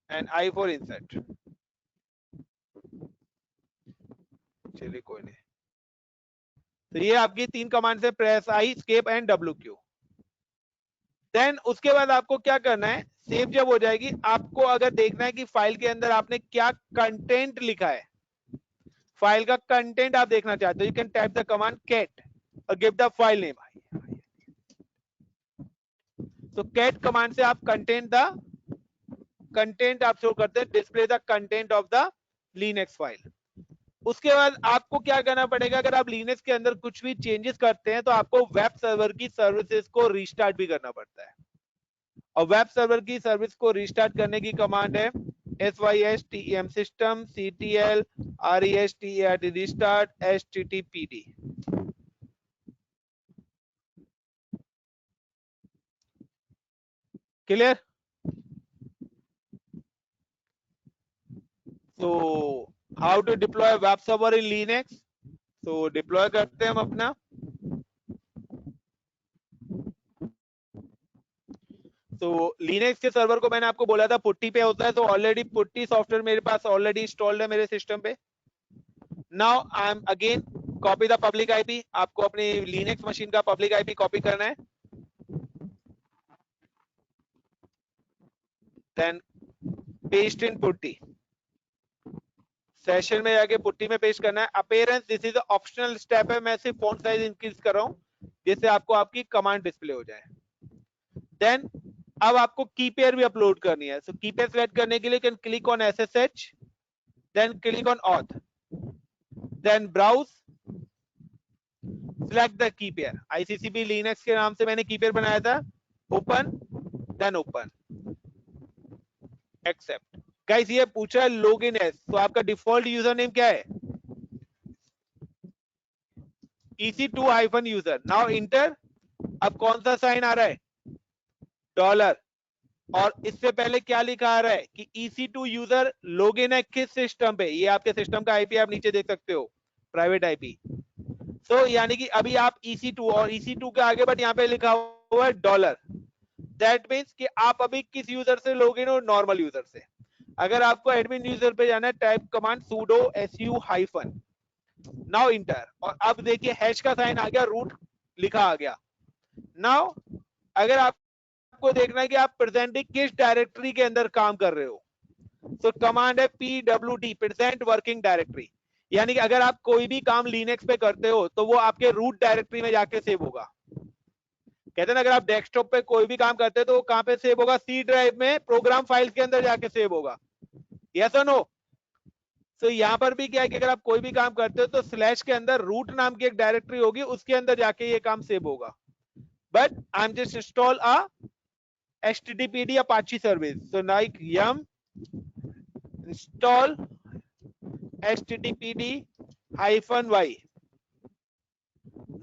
and I for insert. चलिए कोई नहीं, तो ये आपकी तीन कमांड है, press I, escape and WQ। Then उसके बाद आपको क्या करना है, सेव जब हो जाएगी आपको अगर देखना है कि फाइल के अंदर आपने क्या कंटेंट लिखा है, फाइल का कंटेंट आप देखना चाहते हो, you can type the command cat और गिव द फाइल नेम। तो कैट कमांड से आप कंटेंट आप शो करते हैं, display the content of the Linux file. उसके बाद आपको क्या करना पड़ेगा, अगर आप लिनक्स के अंदर कुछ भी चेंजेस करते हैं तो आपको वेब सर्वर की सर्विसेज को रीस्टार्ट भी करना पड़ता है, और वेब सर्वर की सर्विस को रीस्टार्ट करने की कमांड है SYSTEM system CTL RESTART restart HTTPD। Clear? तो how to deploy web server in Linux, तो डिप्लॉय करते हैं हम अपना। तो लिनक्स के सर्वर को मैंने आपको बोला था पुट्टी पे होता है, तो ऑलरेडी पुट्टी सॉफ्टवेयर मेरे पास ऑलरेडी इंस्टॉल्ड है मेरे सिस्टम पे। Now I M again copy the public IP, आपको अपनी लिनक्स मशीन का पब्लिक आईपी कॉपी करना है, then paste in putty, session में जाके पुट्टी में पेस्ट करना है। Appearance this is optional step है, मैं सिर्फ फॉन्ट साइज इंक्रीज कर रहा हूं जिससे आपको आपकी कमांड डिस्प्ले हो जाए। देन अब आपको की पेयर भी अपलोड करनी है, सो की पेयर सिलेक्ट करने के लिए can click on SSH, then click on auth, then browse, select the key pair. ICCP Linux के नाम से मैंने की पेयर बनाया था, open, then open, accept. Guys ये पूछा है लॉगिन एज, तो आपका डिफॉल्ट यूजर नेम क्या है, EC2-user। नाउ इंटर, अब कौन सा साइन आ रहा है, डॉलर, और इससे पहले क्या लिखा आ रहा है कि EC2 यूजर लॉगिन है किस सिस्टम पे, ये आपके सिस्टम का आईपी आप नीचे देख सकते हो, प्राइवेट आईपी। तो यानी कि अभी आप EC2 और EC2 के आगे बट यहाँ पे लिखा हुआ है डॉलर, दैट मीन्स कि आप अभी किस यूजर से लॉगिन हो, नॉर्मल यूजर से। अगर आपको एडमिन यूजर पे जाना है, type command sudo su-, now inter, और अब देखिए हैश का साइन आ गया, रूट लिखा आ गया। नाउ अगर आपको देखना है कि आप प्रेजेंटली किस डायरेक्टरी के अंदर काम कर रहे हो, तो कमांड है PWD, प्रेजेंट वर्किंग डायरेक्टरी, यानी कि अगर आप कोई भी काम लिनक्स पे करते हो तो वो आपके रूट डायरेक्टरी में जाके सेव होगा। कहते हैं ना, अगर आप डेस्कटॉप पे कोई भी काम करते हो तो वो कहां पे सेव होगा, C ड्राइव में प्रोग्राम फाइल्स के अंदर जाके सेव होगा, यस और नो। तो यहाँ पर भी क्या है कि अगर आप कोई भी काम करते हो तो स्लैश के अंदर रूट नाम की एक डायरेक्टरी होगी, उसके अंदर जाके ये काम सेव होगा। But I am just install a HTTPD Apache service, so like yum install httpd-y.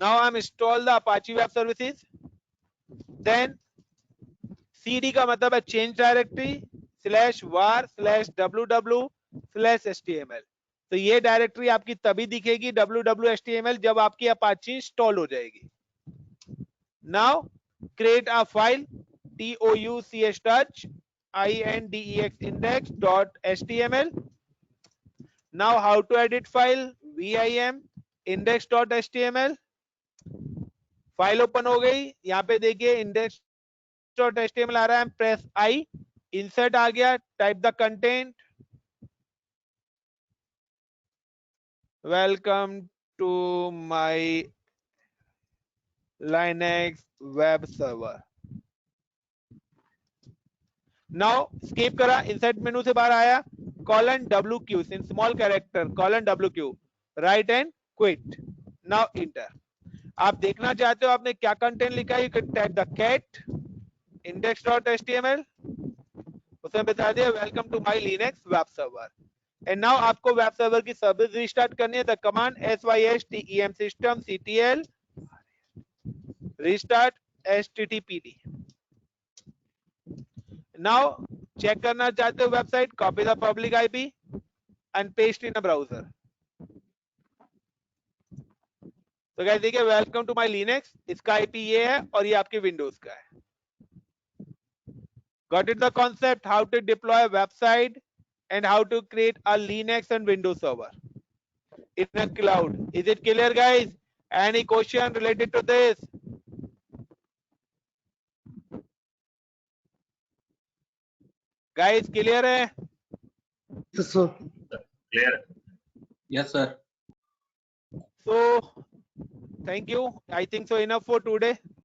Now I'm install the Apache Web Services. Then cd का मतलब है change directory /var/ww/html. तो ये डायरेक्टरी आपकी तभी दिखेगी www.html जब आपकी अपाची इंस्टॉल हो जाएगी. Now create a file touch index index.html. Now how to edit file? vim index.html. File open हो गई. यहाँ पे देखिए index.html आ रहा है. प्रेस आई, इंसर्ट आ गया. Type the content. Welcome to my Linux web server. Now escape करा, insert मेनू से बाहर आया. colon WQ in small character colon WQ write and quit. Now enter. आप देखना चाहते हो आपने क्या कंटेंट लिखा है. You can type the cat index.html. उसमें बता दिया welcome to my Linux web server. And now आपको वेब सर्वर की सर्विस रिस्टार्ट करनी है. The command system system ctl restart httpd. Now check करना चाहते हो website. Copy the public IP and paste in a browser. तो guys देखिए welcome to my Linux. इसका आईपी ये है और ये आपके विंडोज का है. Got it the concept how to deploy a website and how to create a Linux and Windows server in a cloud. Is it clear guys? Any question related to this? Guys clear है? Yes, sir. Clear. Yes, sir. So thank you. I think so enough for today.